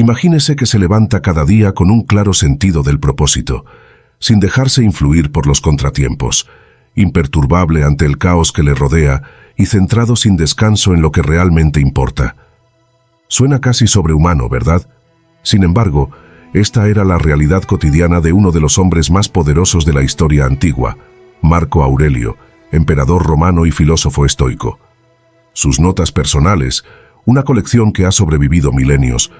Imagínese que se levanta cada día con un claro sentido del propósito, sin dejarse influir por los contratiempos, imperturbable ante el caos que le rodea y centrado sin descanso en lo que realmente importa. Suena casi sobrehumano, ¿verdad? Sin embargo, esta era la realidad cotidiana de uno de los hombres más poderosos de la historia antigua, Marco Aurelio, emperador romano y filósofo estoico. Sus notas personales, una colección que ha sobrevivido milenios,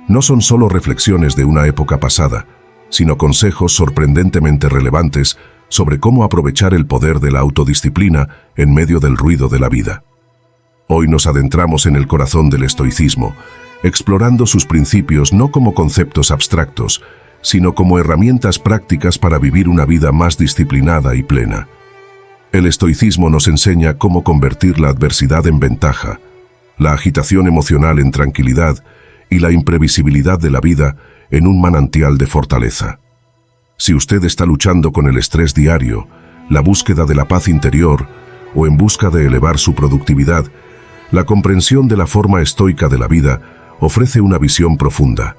no son solo reflexiones de una época pasada, sino consejos sorprendentemente relevantes sobre cómo aprovechar el poder de la autodisciplina en medio del ruido de la vida. Hoy nos adentramos en el corazón del estoicismo, explorando sus principios no como conceptos abstractos, sino como herramientas prácticas para vivir una vida más disciplinada y plena. El estoicismo nos enseña cómo convertir la adversidad en ventaja, la agitación emocional en tranquilidad y la imprevisibilidad de la vida en un manantial de fortaleza. Si usted está luchando con el estrés diario, la búsqueda de la paz interior o en busca de elevar su productividad, la comprensión de la forma estoica de la vida ofrece una visión profunda.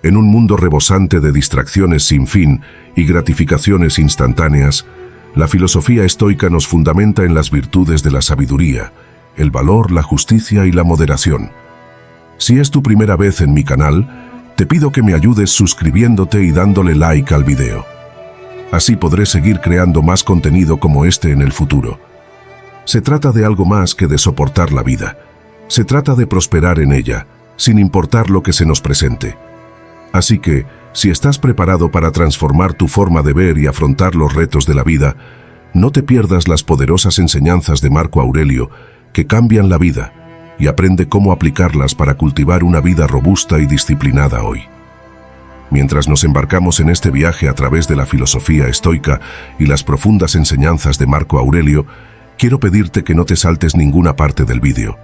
En un mundo rebosante de distracciones sin fin y gratificaciones instantáneas, la filosofía estoica nos fundamenta en las virtudes de la sabiduría, el valor, la justicia y la moderación. Si es tu primera vez en mi canal, te pido que me ayudes suscribiéndote y dándole like al video. Así podré seguir creando más contenido como este en el futuro. Se trata de algo más que de soportar la vida. Se trata de prosperar en ella, sin importar lo que se nos presente. Así que, si estás preparado para transformar tu forma de ver y afrontar los retos de la vida, no te pierdas las poderosas enseñanzas de Marco Aurelio que cambian la vida, y aprende cómo aplicarlas para cultivar una vida robusta y disciplinada hoy. Mientras nos embarcamos en este viaje a través de la filosofía estoica y las profundas enseñanzas de Marco Aurelio, quiero pedirte que no te saltes ninguna parte del vídeo.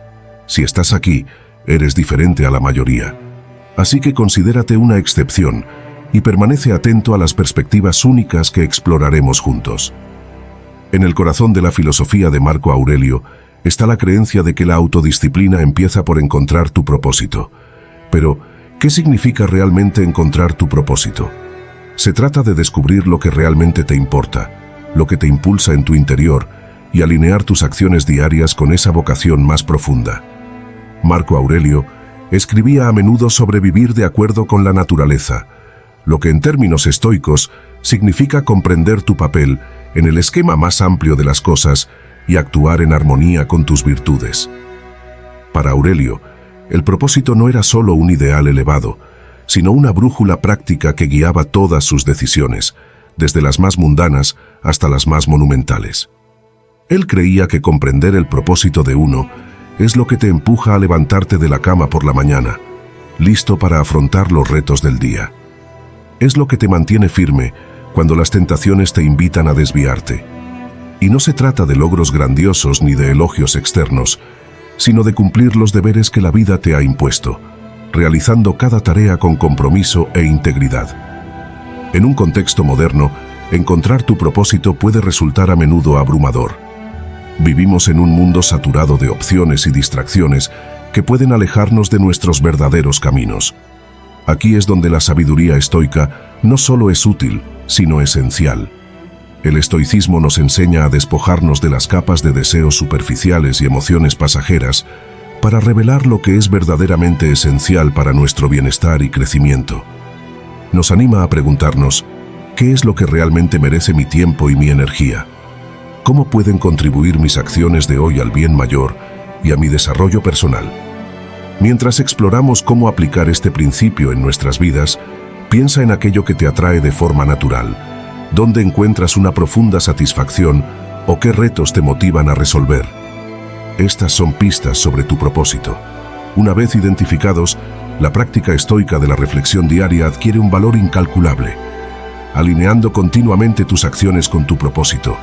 Si estás aquí, eres diferente a la mayoría. Así que considérate una excepción y permanece atento a las perspectivas únicas que exploraremos juntos. En el corazón de la filosofía de Marco Aurelio está la creencia de que la autodisciplina empieza por encontrar tu propósito. Pero, ¿qué significa realmente encontrar tu propósito? Se trata de descubrir lo que realmente te importa, lo que te impulsa en tu interior, y alinear tus acciones diarias con esa vocación más profunda. Marco Aurelio escribía a menudo sobre vivir de acuerdo con la naturaleza, lo que en términos estoicos significa comprender tu papel en el esquema más amplio de las cosas y actuar en armonía con tus virtudes. Para Aurelio, el propósito no era solo un ideal elevado, sino una brújula práctica que guiaba todas sus decisiones, desde las más mundanas hasta las más monumentales. Él creía que comprender el propósito de uno es lo que te empuja a levantarte de la cama por la mañana, listo para afrontar los retos del día. Es lo que te mantiene firme cuando las tentaciones te invitan a desviarte. Y no se trata de logros grandiosos ni de elogios externos, sino de cumplir los deberes que la vida te ha impuesto, realizando cada tarea con compromiso e integridad. En un contexto moderno, encontrar tu propósito puede resultar a menudo abrumador. Vivimos en un mundo saturado de opciones y distracciones que pueden alejarnos de nuestros verdaderos caminos. Aquí es donde la sabiduría estoica no solo es útil, sino esencial. El estoicismo nos enseña a despojarnos de las capas de deseos superficiales y emociones pasajeras para revelar lo que es verdaderamente esencial para nuestro bienestar y crecimiento. Nos anima a preguntarnos, ¿qué es lo que realmente merece mi tiempo y mi energía? ¿Cómo pueden contribuir mis acciones de hoy al bien mayor y a mi desarrollo personal? Mientras exploramos cómo aplicar este principio en nuestras vidas, piensa en aquello que te atrae de forma natural, dónde encuentras una profunda satisfacción o qué retos te motivan a resolver. Estas son pistas sobre tu propósito. Una vez identificados, la práctica estoica de la reflexión diaria adquiere un valor incalculable, alineando continuamente tus acciones con tu propósito,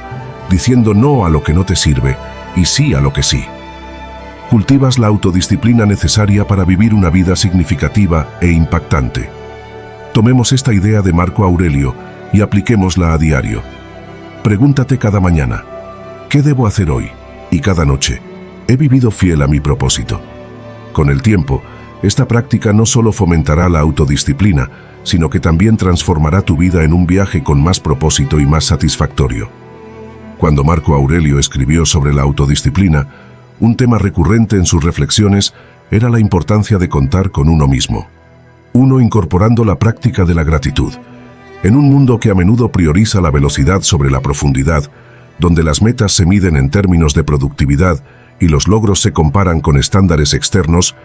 diciendo no a lo que no te sirve y sí a lo que sí. Cultivas la autodisciplina necesaria para vivir una vida significativa e impactante. Tomemos esta idea de Marco Aurelio y apliquémosla a diario. Pregúntate cada mañana, ¿qué debo hacer hoy? Y cada noche, ¿he vivido fiel a mi propósito? Con el tiempo, Esta práctica no solo fomentará la autodisciplina, sino que también transformará tu vida en un viaje con más propósito y más satisfactorio. Cuando Marco Aurelio escribió sobre la autodisciplina, un tema recurrente en sus reflexiones era la importancia de contar con uno mismo. Uno incorporando la práctica de la gratitud. En un mundo que a menudo prioriza la velocidad sobre la profundidad, donde las metas se miden en términos de productividad y los logros se comparan con estándares externos,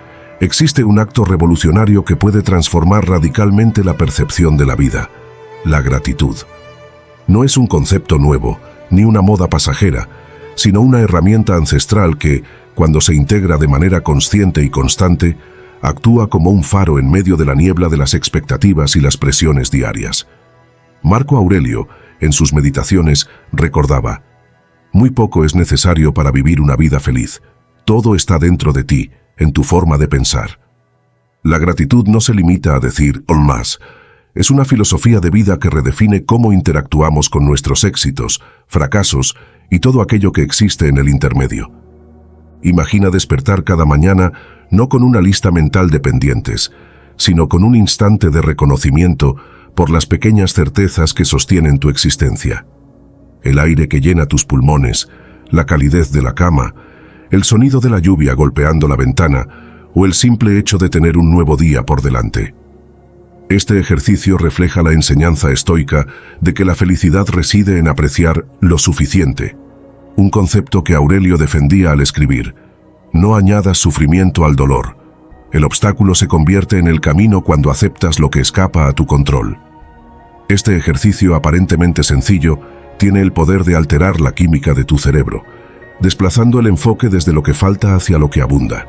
existe un acto revolucionario que puede transformar radicalmente la percepción de la vida: la gratitud. No es un concepto nuevo, ni una moda pasajera, sino una herramienta ancestral que, cuando se integra de manera consciente y constante, actúa como un faro en medio de la niebla de las expectativas y las presiones diarias. Marco Aurelio, en sus meditaciones, recordaba: muy poco es necesario para vivir una vida feliz. Todo está dentro de ti, en tu forma de pensar. La gratitud no se limita a decir «on más». Es una filosofía de vida que redefine cómo interactuamos con nuestros éxitos, fracasos y todo aquello que existe en el intermedio. Imagina despertar cada mañana no con una lista mental de pendientes, sino con un instante de reconocimiento por las pequeñas certezas que sostienen tu existencia. El aire que llena tus pulmones, la calidez de la cama, el sonido de la lluvia golpeando la ventana o el simple hecho de tener un nuevo día por delante. Este ejercicio refleja la enseñanza estoica de que la felicidad reside en apreciar lo suficiente, un concepto que Aurelio defendía al escribir: no añadas sufrimiento al dolor. El obstáculo se convierte en el camino cuando aceptas lo que escapa a tu control. Este ejercicio aparentemente sencillo tiene el poder de alterar la química de tu cerebro, desplazando el enfoque desde lo que falta hacia lo que abunda.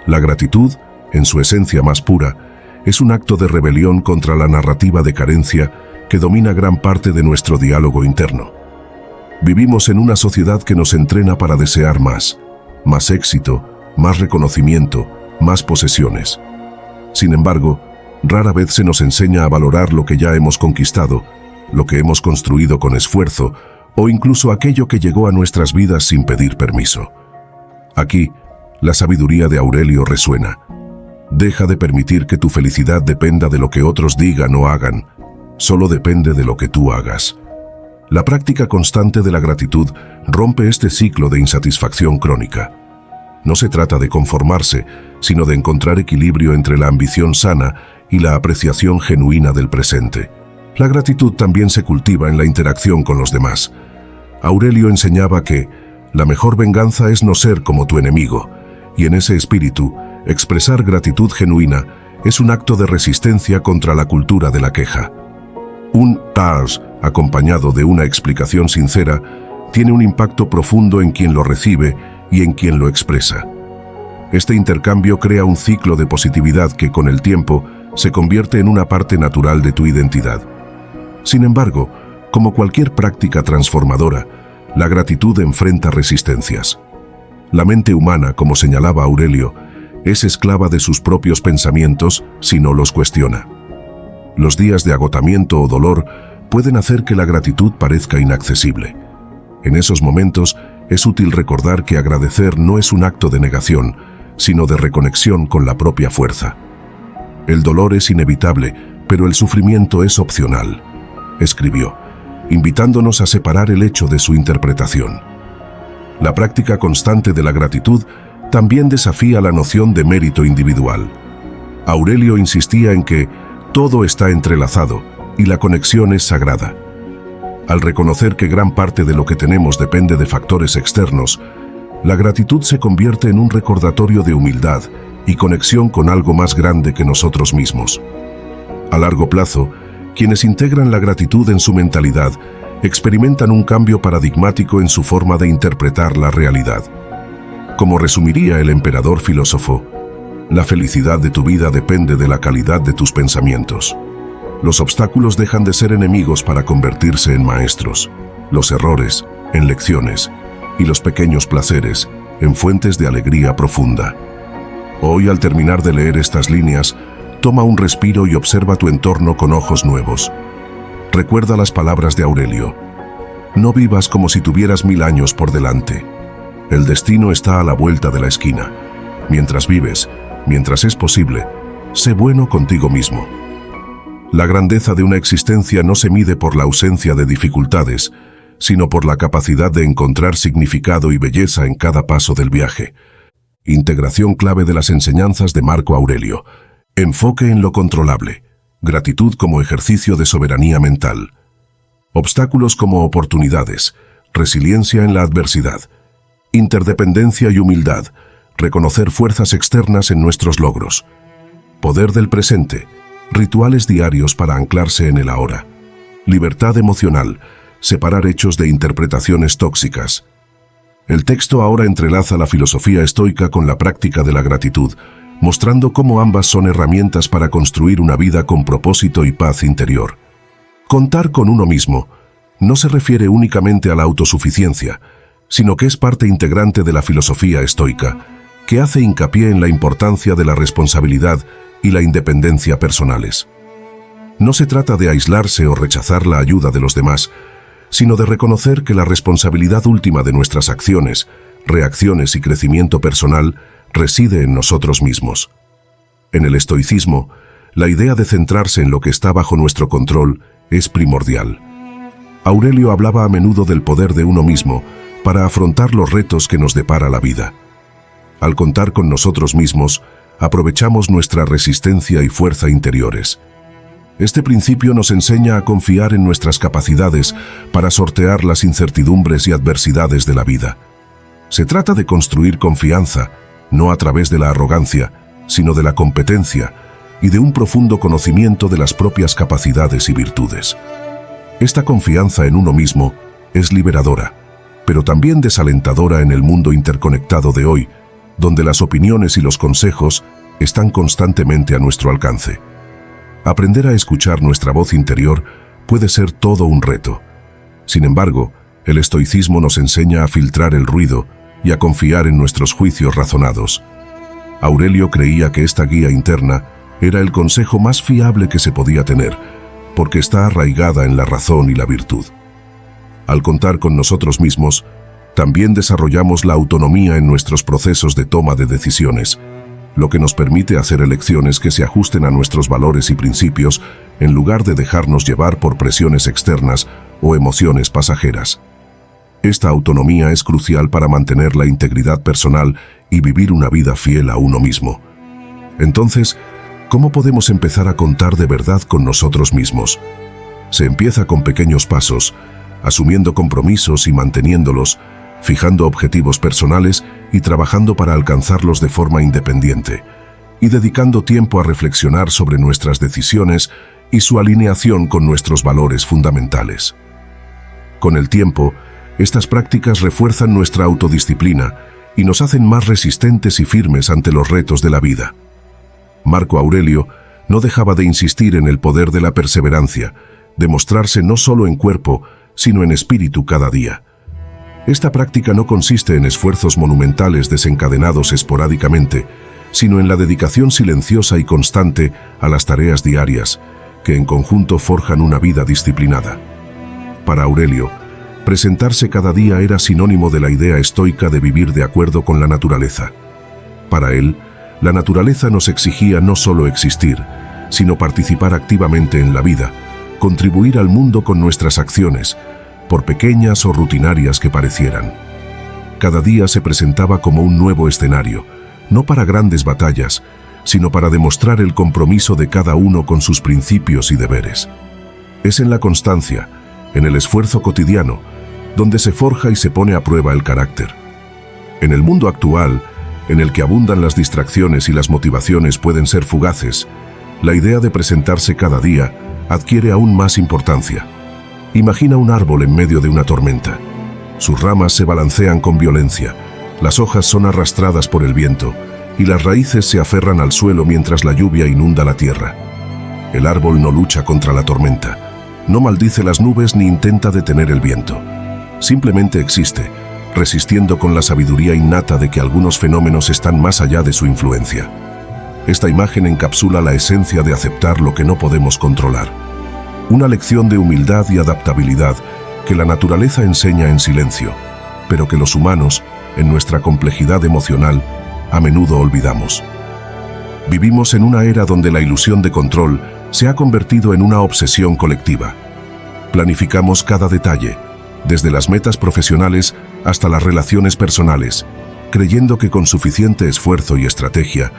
La gratitud, en su esencia más pura, es un acto de rebelión contra la narrativa de carencia que domina gran parte de nuestro diálogo interno. Vivimos en una sociedad que nos entrena para desear más éxito, más reconocimiento, más posesiones. Sin embargo, rara vez se nos enseña a valorar lo que ya hemos conquistado, lo que hemos construido con esfuerzo, o incluso aquello que llegó a nuestras vidas sin pedir permiso. Aquí, la sabiduría de Aurelio resuena. Deja de permitir que tu felicidad dependa de lo que otros digan o hagan. Solo depende de lo que tú hagas. La práctica constante de la gratitud rompe este ciclo de insatisfacción crónica. No se trata de conformarse, sino de encontrar equilibrio entre la ambición sana y la apreciación genuina del presente. La gratitud también se cultiva en la interacción con los demás. Aurelio enseñaba que la mejor venganza es no ser como tu enemigo, y en ese espíritu, expresar gratitud genuina es un acto de resistencia contra la cultura de la queja. Un «tas» acompañado de una explicación sincera tiene un impacto profundo en quien lo recibe y en quien lo expresa. Este intercambio crea un ciclo de positividad que, con el tiempo, se convierte en una parte natural de tu identidad. Sin embargo, como cualquier práctica transformadora, la gratitud enfrenta resistencias. La mente humana, como señalaba Aurelio, es esclava de sus propios pensamientos si no los cuestiona. Los días de agotamiento o dolor pueden hacer que la gratitud parezca inaccesible. En esos momentos, es útil recordar que agradecer no es un acto de negación, sino de reconexión con la propia fuerza. El dolor es inevitable, pero el sufrimiento es opcional, escribió, invitándonos a separar el hecho de su interpretación. La práctica constante de la gratitud también desafía la noción de mérito individual. Aurelio insistía en que todo está entrelazado y la conexión es sagrada. Al reconocer que gran parte de lo que tenemos depende de factores externos, la gratitud se convierte en un recordatorio de humildad y conexión con algo más grande que nosotros mismos. A largo plazo, quienes integran la gratitud en su mentalidad experimentan un cambio paradigmático en su forma de interpretar la realidad. Como resumiría el emperador filósofo, la felicidad de tu vida depende de la calidad de tus pensamientos. Los obstáculos dejan de ser enemigos para convertirse en maestros, los errores en lecciones y los pequeños placeres en fuentes de alegría profunda. Hoy, al terminar de leer estas líneas, toma un respiro y observa tu entorno con ojos nuevos. Recuerda las palabras de Aurelio. No vivas como si tuvieras 1000 años por delante. El destino está a la vuelta de la esquina. Mientras vives, Mientras es posible, sé bueno contigo mismo. La grandeza de una existencia no se mide por la ausencia de dificultades, sino por la capacidad de encontrar significado y belleza en cada paso del viaje. Integración clave de las enseñanzas de Marco Aurelio. Enfoque en lo controlable. Gratitud como ejercicio de soberanía mental. Obstáculos como oportunidades. Resiliencia en la adversidad. Interdependencia y humildad. Reconocer fuerzas externas en nuestros logros. Poder del presente. Rituales diarios para anclarse en el ahora. Libertad emocional. Separar hechos de interpretaciones tóxicas. El texto ahora entrelaza la filosofía estoica con la práctica de la gratitud, mostrando cómo ambas son herramientas para construir una vida con propósito y paz interior. Contar con uno mismo no se refiere únicamente a la autosuficiencia, sino que es parte integrante de la filosofía estoica, que hace hincapié en la importancia de la responsabilidad y la independencia personales. No se trata de aislarse o rechazar la ayuda de los demás, sino de reconocer que la responsabilidad última de nuestras acciones, reacciones y crecimiento personal reside en nosotros mismos. En el estoicismo, la idea de centrarse en lo que está bajo nuestro control es primordial. Aurelio hablaba a menudo del poder de uno mismo para afrontar los retos que nos depara la vida. Al contar con nosotros mismos, aprovechamos nuestra resistencia y fuerza interiores. Este principio nos enseña a confiar en nuestras capacidades para sortear las incertidumbres y adversidades de la vida. Se trata de construir confianza, no a través de la arrogancia, sino de la competencia y de un profundo conocimiento de las propias capacidades y virtudes. Esta confianza en uno mismo es liberadora, pero también desalentadora en el mundo interconectado de hoy, donde las opiniones y los consejos están constantemente a nuestro alcance. Aprender a escuchar nuestra voz interior puede ser todo un reto. Sin embargo, el estoicismo nos enseña a filtrar el ruido y a confiar en nuestros juicios razonados. Aurelio creía que esta guía interna era el consejo más fiable que se podía tener, porque está arraigada en la razón y la virtud. Al contar con nosotros mismos, también desarrollamos la autonomía en nuestros procesos de toma de decisiones, lo que nos permite hacer elecciones que se ajusten a nuestros valores y principios en lugar de dejarnos llevar por presiones externas o emociones pasajeras. Esta autonomía es crucial para mantener la integridad personal y vivir una vida fiel a uno mismo. Entonces, ¿cómo podemos empezar a contar de verdad con nosotros mismos? Se empieza con pequeños pasos, asumiendo compromisos y manteniéndolos, fijando objetivos personales y trabajando para alcanzarlos de forma independiente, y dedicando tiempo a reflexionar sobre nuestras decisiones y su alineación con nuestros valores fundamentales. Con el tiempo, estas prácticas refuerzan nuestra autodisciplina y nos hacen más resistentes y firmes ante los retos de la vida. Marco Aurelio no dejaba de insistir en el poder de la perseverancia, de mostrarse no solo en cuerpo, sino en espíritu cada día. Esta práctica no consiste en esfuerzos monumentales desencadenados esporádicamente, sino en la dedicación silenciosa y constante a las tareas diarias, que en conjunto forjan una vida disciplinada. Para Aurelio, presentarse cada día era sinónimo de la idea estoica de vivir de acuerdo con la naturaleza. Para él, la naturaleza nos exigía no solo existir, sino participar activamente en la vida, contribuir al mundo con nuestras acciones, por pequeñas o rutinarias que parecieran. Cada día se presentaba como un nuevo escenario, no para grandes batallas, sino para demostrar el compromiso de cada uno con sus principios y deberes. Es en la constancia, en el esfuerzo cotidiano, donde se forja y se pone a prueba el carácter. En el mundo actual, en el que abundan las distracciones y las motivaciones pueden ser fugaces, la idea de presentarse cada día adquiere aún más importancia. Imagina un árbol en medio de una tormenta. Sus ramas se balancean con violencia, las hojas son arrastradas por el viento y las raíces se aferran al suelo mientras la lluvia inunda la tierra. El árbol no lucha contra la tormenta, no maldice las nubes ni intenta detener el viento. Simplemente existe, resistiendo con la sabiduría innata de que algunos fenómenos están más allá de su influencia. Esta imagen encapsula la esencia de aceptar lo que no podemos controlar. Una lección de humildad y adaptabilidad que la naturaleza enseña en silencio, pero que los humanos, en nuestra complejidad emocional, a menudo olvidamos. Vivimos en una era donde la ilusión de control se ha convertido en una obsesión colectiva. Planificamos cada detalle, desde las metas profesionales hasta las relaciones personales, creyendo que con suficiente esfuerzo y estrategia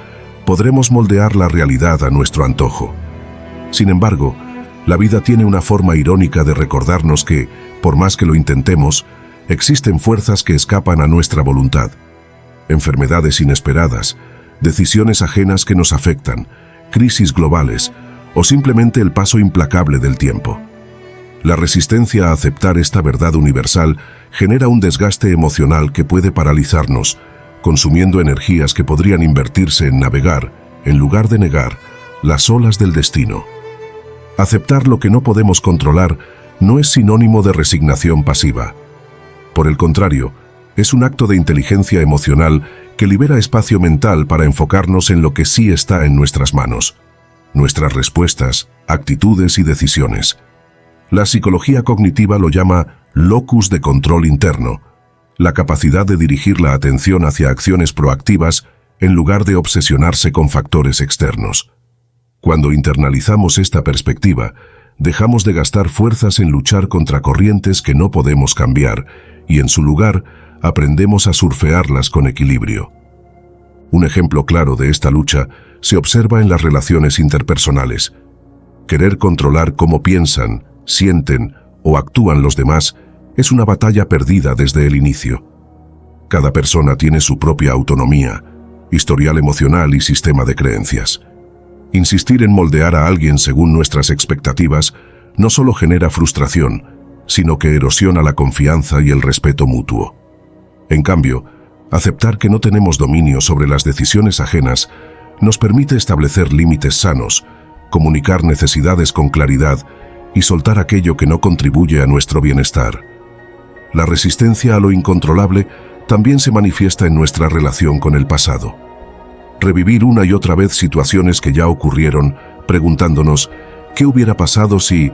podremos moldear la realidad a nuestro antojo. Sin embargo, la vida tiene una forma irónica de recordarnos que, por más que lo intentemos, existen fuerzas que escapan a nuestra voluntad. Enfermedades inesperadas, decisiones ajenas que nos afectan, crisis globales o simplemente el paso implacable del tiempo. La resistencia a aceptar esta verdad universal genera un desgaste emocional que puede paralizarnos, consumiendo energías que podrían invertirse en navegar, en lugar de negar, las olas del destino. Aceptar lo que no podemos controlar no es sinónimo de resignación pasiva. Por el contrario, es un acto de inteligencia emocional que libera espacio mental para enfocarnos en lo que sí está en nuestras manos, nuestras respuestas, actitudes y decisiones. La psicología cognitiva lo llama locus de control interno, la capacidad de dirigir la atención hacia acciones proactivas en lugar de obsesionarse con factores externos. Cuando internalizamos esta perspectiva, dejamos de gastar fuerzas en luchar contra corrientes que no podemos cambiar y en su lugar aprendemos a surfearlas con equilibrio. Un ejemplo claro de esta lucha se observa en las relaciones interpersonales. Querer controlar cómo piensan, sienten o actúan los demás es una batalla perdida desde el inicio. Cada persona tiene su propia autonomía, historial emocional y sistema de creencias. Insistir en moldear a alguien según nuestras expectativas no solo genera frustración, sino que erosiona la confianza y el respeto mutuo. En cambio, aceptar que no tenemos dominio sobre las decisiones ajenas nos permite establecer límites sanos, comunicar necesidades con claridad y soltar aquello que no contribuye a nuestro bienestar. La resistencia a lo incontrolable también se manifiesta en nuestra relación con el pasado. Revivir una y otra vez situaciones que ya ocurrieron, preguntándonos ¿qué hubiera pasado si?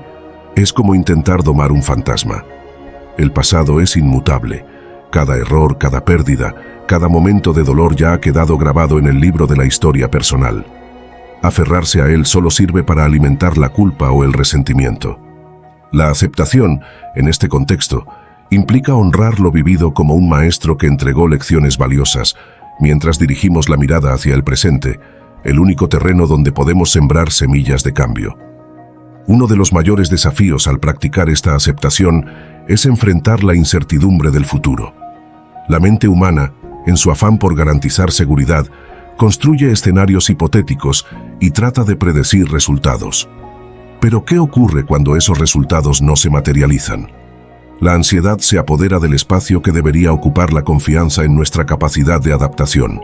Es como intentar domar un fantasma. El pasado es inmutable. Cada error, cada pérdida, cada momento de dolor ya ha quedado grabado en el libro de la historia personal. Aferrarse a él solo sirve para alimentar la culpa o el resentimiento. La aceptación, en este contexto, implica honrar lo vivido como un maestro que entregó lecciones valiosas, mientras dirigimos la mirada hacia el presente, el único terreno donde podemos sembrar semillas de cambio. Uno de los mayores desafíos al practicar esta aceptación es enfrentar la incertidumbre del futuro. La mente humana, en su afán por garantizar seguridad, construye escenarios hipotéticos y trata de predecir resultados. Pero ¿qué ocurre cuando esos resultados no se materializan? La ansiedad se apodera del espacio que debería ocupar la confianza en nuestra capacidad de adaptación.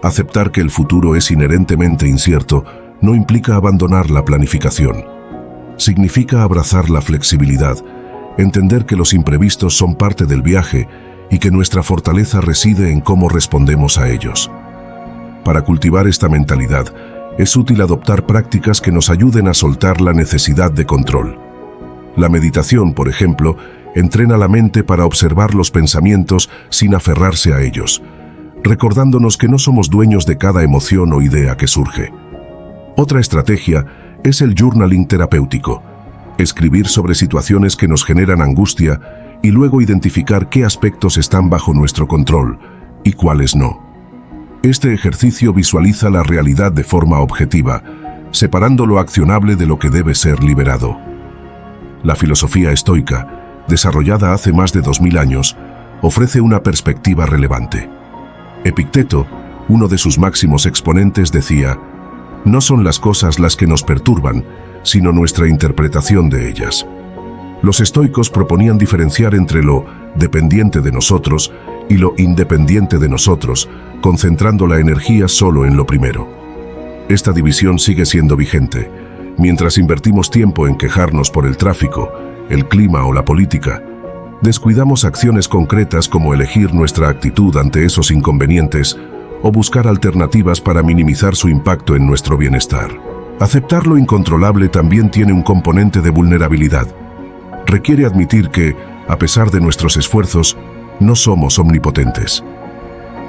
Aceptar que el futuro es inherentemente incierto no implica abandonar la planificación. Significa abrazar la flexibilidad, entender que los imprevistos son parte del viaje y que nuestra fortaleza reside en cómo respondemos a ellos. Para cultivar esta mentalidad, es útil adoptar prácticas que nos ayuden a soltar la necesidad de control. La meditación, por ejemplo, entrena la mente para observar los pensamientos sin aferrarse a ellos, recordándonos que no somos dueños de cada emoción o idea que surge. Otra estrategia es el journaling terapéutico, escribir sobre situaciones que nos generan angustia y luego identificar qué aspectos están bajo nuestro control y cuáles no. Este ejercicio visualiza la realidad de forma objetiva, separando lo accionable de lo que debe ser liberado. La filosofía estoica, desarrollada hace más de 2000 años, ofrece una perspectiva relevante. Epicteto, uno de sus máximos exponentes, decía: «No son las cosas las que nos perturban, sino nuestra interpretación de ellas». Los estoicos proponían diferenciar entre lo dependiente de nosotros y lo independiente de nosotros, concentrando la energía solo en lo primero. Esta división sigue siendo vigente. Mientras invertimos tiempo en quejarnos por el tráfico, el clima o la política, descuidamos acciones concretas como elegir nuestra actitud ante esos inconvenientes o buscar alternativas para minimizar su impacto en nuestro bienestar. Aceptar lo incontrolable también tiene un componente de vulnerabilidad. Requiere admitir que, a pesar de nuestros esfuerzos, no somos omnipotentes.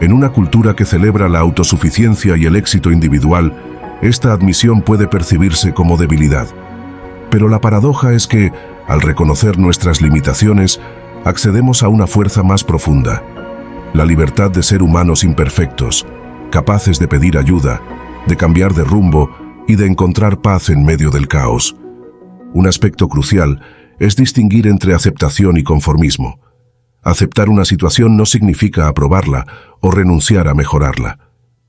En una cultura que celebra la autosuficiencia y el éxito individual, esta admisión puede percibirse como debilidad. Pero la paradoja es que, al reconocer nuestras limitaciones, accedemos a una fuerza más profunda: la libertad de ser humanos imperfectos, capaces de pedir ayuda, de cambiar de rumbo y de encontrar paz en medio del caos. Un aspecto crucial es distinguir entre aceptación y conformismo. Aceptar una situación no significa aprobarla o renunciar a mejorarla.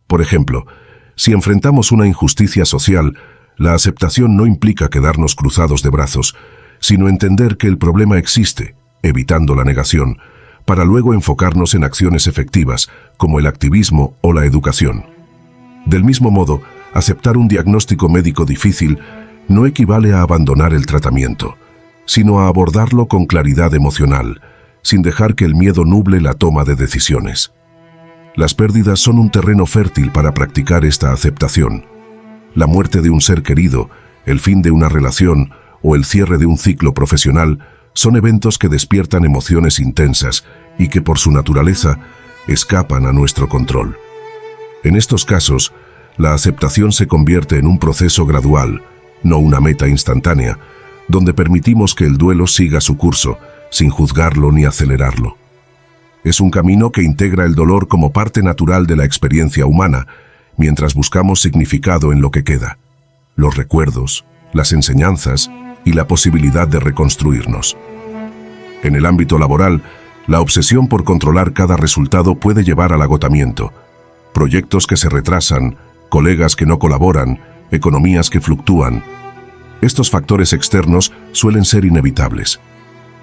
Por ejemplo, si enfrentamos una injusticia social, la aceptación no implica quedarnos cruzados de brazos, sino entender que el problema existe, evitando la negación, para luego enfocarnos en acciones efectivas, como el activismo o la educación. Del mismo modo, aceptar un diagnóstico médico difícil no equivale a abandonar el tratamiento, sino a abordarlo con claridad emocional, sin dejar que el miedo nuble la toma de decisiones. Las pérdidas son un terreno fértil para practicar esta aceptación. La muerte de un ser querido, el fin de una relación o el cierre de un ciclo profesional son eventos que despiertan emociones intensas y que por su naturaleza escapan a nuestro control. En estos casos, la aceptación se convierte en un proceso gradual, no una meta instantánea, donde permitimos que el duelo siga su curso, sin juzgarlo ni acelerarlo. Es un camino que integra el dolor como parte natural de la experiencia humana, mientras buscamos significado en lo que queda: los recuerdos, las enseñanzas y la posibilidad de reconstruirnos. En el ámbito laboral, la obsesión por controlar cada resultado puede llevar al agotamiento. Proyectos que se retrasan, colegas que no colaboran, economías que fluctúan. Estos factores externos suelen ser inevitables.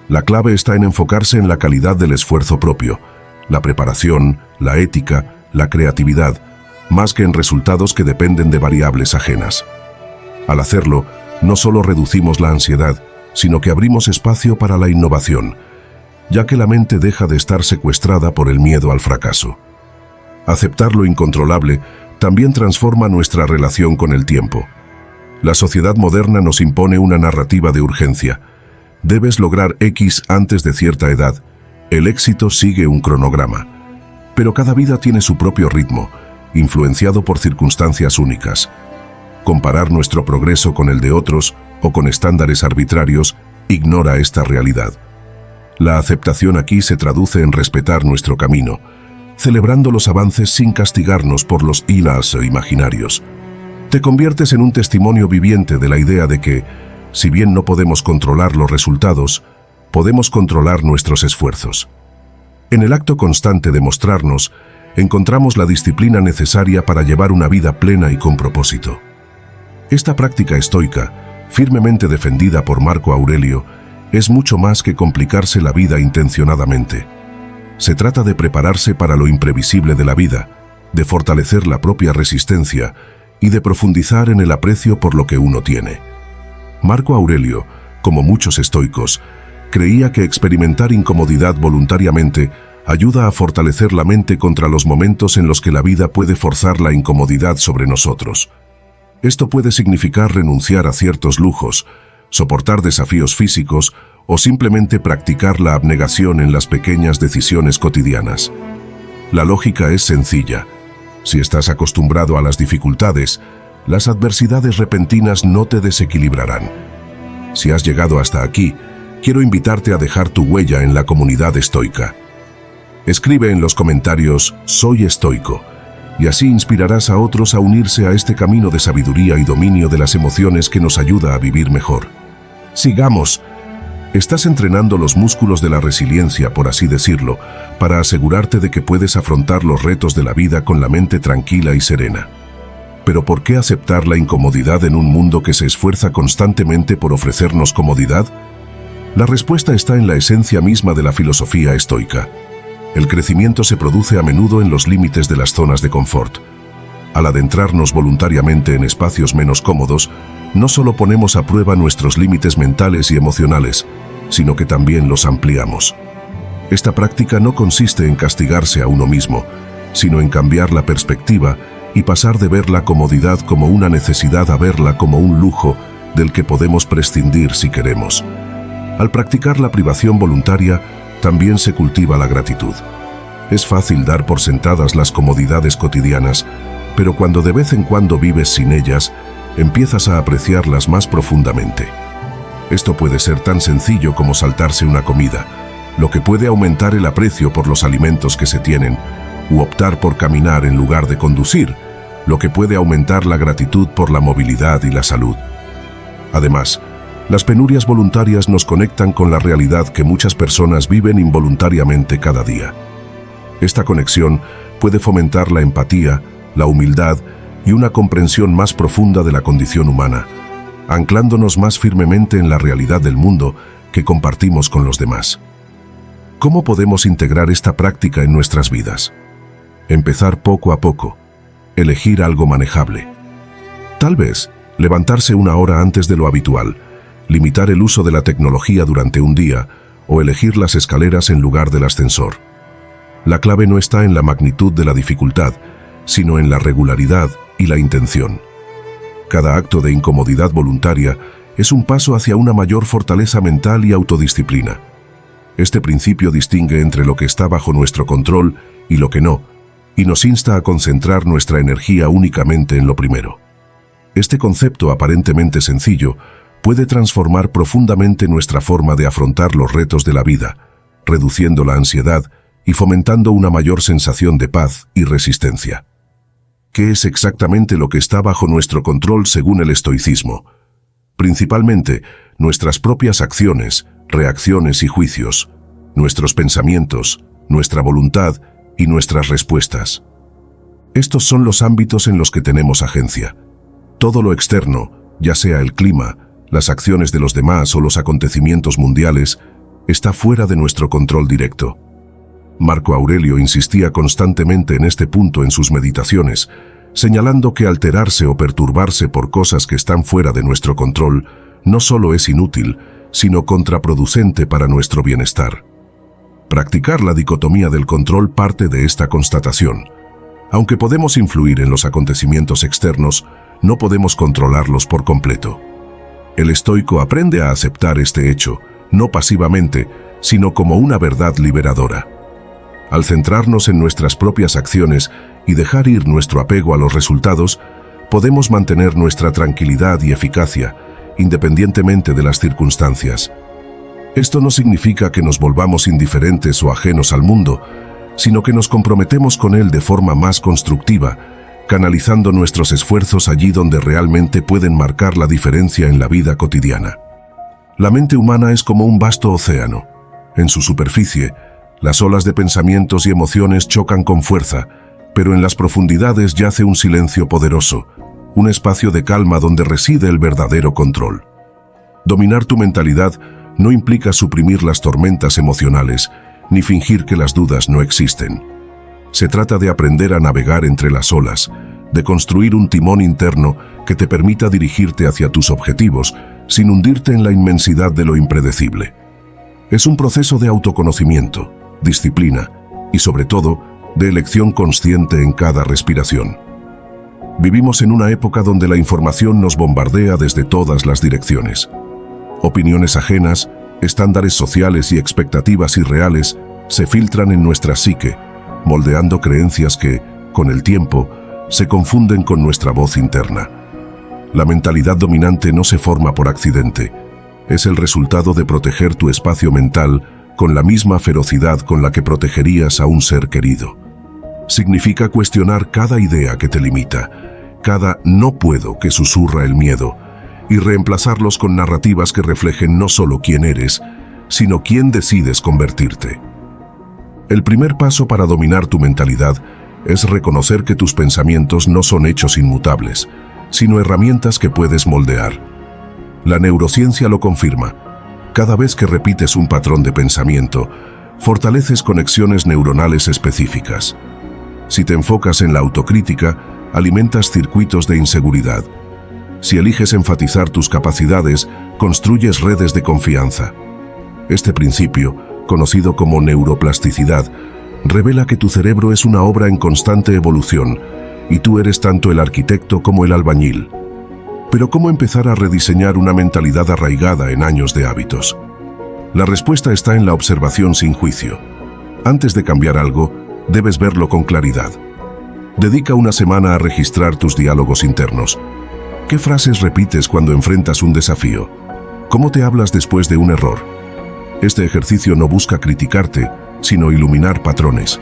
La clave está en enfocarse en la calidad del esfuerzo propio, la preparación, la ética, la creatividad, más que en resultados que dependen de variables ajenas. Al hacerlo, no solo reducimos la ansiedad, sino que abrimos espacio para la innovación, ya que la mente deja de estar secuestrada por el miedo al fracaso. Aceptar lo incontrolable también transforma nuestra relación con el tiempo. La sociedad moderna nos impone una narrativa de urgencia. Debes lograr X antes de cierta edad. El éxito sigue un cronograma. Pero cada vida tiene su propio ritmo, influenciado por circunstancias únicas. Comparar nuestro progreso con el de otros o con estándares arbitrarios ignora esta realidad. La aceptación aquí se traduce en respetar nuestro camino, celebrando los avances sin castigarnos por los hilos imaginarios. Te conviertes en un testimonio viviente de la idea de que, si bien no podemos controlar los resultados, podemos controlar nuestros esfuerzos. En el acto constante de mostrarnos, encontramos la disciplina necesaria para llevar una vida plena y con propósito. Esta práctica estoica, firmemente defendida por Marco Aurelio, es mucho más que complicarse la vida intencionadamente. Se trata de prepararse para lo imprevisible de la vida, de fortalecer la propia resistencia y de profundizar en el aprecio por lo que uno tiene. Marco Aurelio, como muchos estoicos, creía que experimentar incomodidad voluntariamente ayuda a fortalecer la mente contra los momentos en los que la vida puede forzar la incomodidad sobre nosotros. Esto puede significar renunciar a ciertos lujos, soportar desafíos físicos o simplemente practicar la abnegación en las pequeñas decisiones cotidianas. La lógica es sencilla. Si estás acostumbrado a las dificultades, las adversidades repentinas no te desequilibrarán. Si has llegado hasta aquí, quiero invitarte a dejar tu huella en la comunidad estoica. Escribe en los comentarios «Soy estoico», y así inspirarás a otros a unirse a este camino de sabiduría y dominio de las emociones que nos ayuda a vivir mejor. Sigamos. Estás entrenando los músculos de la resiliencia, por así decirlo, para asegurarte de que puedes afrontar los retos de la vida con la mente tranquila y serena. Pero ¿por qué aceptar la incomodidad en un mundo que se esfuerza constantemente por ofrecernos comodidad? La respuesta está en la esencia misma de la filosofía estoica. El crecimiento se produce a menudo en los límites de las zonas de confort. Al adentrarnos voluntariamente en espacios menos cómodos, no solo ponemos a prueba nuestros límites mentales y emocionales, sino que también los ampliamos. Esta práctica no consiste en castigarse a uno mismo, sino en cambiar la perspectiva y pasar de ver la comodidad como una necesidad a verla como un lujo del que podemos prescindir si queremos. Al practicar la privación voluntaria, también se cultiva la gratitud. Es fácil dar por sentadas las comodidades cotidianas, pero cuando de vez en cuando vives sin ellas, empiezas a apreciarlas más profundamente. Esto puede ser tan sencillo como saltarse una comida, lo que puede aumentar el aprecio por los alimentos que se tienen, u optar por caminar en lugar de conducir, lo que puede aumentar la gratitud por la movilidad y la salud. Además, las penurias voluntarias nos conectan con la realidad que muchas personas viven involuntariamente cada día. Esta conexión puede fomentar la empatía, la humildad y una comprensión más profunda de la condición humana, anclándonos más firmemente en la realidad del mundo que compartimos con los demás. ¿Cómo podemos integrar esta práctica en nuestras vidas? Empezar poco a poco. Elegir algo manejable. Tal vez, levantarse una hora antes de lo habitual, limitar el uso de la tecnología durante un día o elegir las escaleras en lugar del ascensor. La clave no está en la magnitud de la dificultad, sino en la regularidad y la intención. Cada acto de incomodidad voluntaria es un paso hacia una mayor fortaleza mental y autodisciplina. Este principio distingue entre lo que está bajo nuestro control y lo que no, y nos insta a concentrar nuestra energía únicamente en lo primero. Este concepto aparentemente sencillo puede transformar profundamente nuestra forma de afrontar los retos de la vida, reduciendo la ansiedad y fomentando una mayor sensación de paz y resistencia. ¿Qué es exactamente lo que está bajo nuestro control según el estoicismo? Principalmente, nuestras propias acciones, reacciones y juicios, nuestros pensamientos, nuestra voluntad y nuestras respuestas. Estos son los ámbitos en los que tenemos agencia. Todo lo externo, ya sea el clima, las acciones de los demás o los acontecimientos mundiales, está fuera de nuestro control directo. Marco Aurelio insistía constantemente en este punto en sus meditaciones, señalando que alterarse o perturbarse por cosas que están fuera de nuestro control no solo es inútil, sino contraproducente para nuestro bienestar. Practicar la dicotomía del control parte de esta constatación. Aunque podemos influir en los acontecimientos externos, no podemos controlarlos por completo. El estoico aprende a aceptar este hecho, no pasivamente, sino como una verdad liberadora. Al centrarnos en nuestras propias acciones y dejar ir nuestro apego a los resultados, podemos mantener nuestra tranquilidad y eficacia, independientemente de las circunstancias. Esto no significa que nos volvamos indiferentes o ajenos al mundo, sino que nos comprometemos con él de forma más constructiva, canalizando nuestros esfuerzos allí donde realmente pueden marcar la diferencia en la vida cotidiana. La mente humana es como un vasto océano. En su superficie, las olas de pensamientos y emociones chocan con fuerza, pero en las profundidades yace un silencio poderoso, un espacio de calma donde reside el verdadero control. Dominar tu mentalidad no implica suprimir las tormentas emocionales, ni fingir que las dudas no existen. Se trata de aprender a navegar entre las olas, de construir un timón interno que te permita dirigirte hacia tus objetivos, sin hundirte en la inmensidad de lo impredecible. Es un proceso de autoconocimiento, disciplina y, sobre todo, de elección consciente en cada respiración. Vivimos en una época donde la información nos bombardea desde todas las direcciones. Opiniones ajenas, estándares sociales y expectativas irreales se filtran en nuestra psique, moldeando creencias que, con el tiempo, se confunden con nuestra voz interna. La mentalidad dominante no se forma por accidente. Es el resultado de proteger tu espacio mental con la misma ferocidad con la que protegerías a un ser querido. Significa cuestionar cada idea que te limita, cada no puedo que susurra el miedo, y reemplazarlos con narrativas que reflejen no solo quién eres, sino quién decides convertirte. El primer paso para dominar tu mentalidad es reconocer que tus pensamientos no son hechos inmutables, sino herramientas que puedes moldear. La neurociencia lo confirma. Cada vez que repites un patrón de pensamiento, fortaleces conexiones neuronales específicas. Si te enfocas en la autocrítica, alimentas circuitos de inseguridad. Si eliges enfatizar tus capacidades, construyes redes de confianza. Este principio, conocido como neuroplasticidad, revela que tu cerebro es una obra en constante evolución, y tú eres tanto el arquitecto como el albañil. Pero ¿cómo empezar a rediseñar una mentalidad arraigada en años de hábitos? La respuesta está en la observación sin juicio. Antes de cambiar algo, debes verlo con claridad. Dedica una semana a registrar tus diálogos internos. ¿Qué frases repites cuando enfrentas un desafío? ¿Cómo te hablas después de un error? Este ejercicio no busca criticarte, sino iluminar patrones.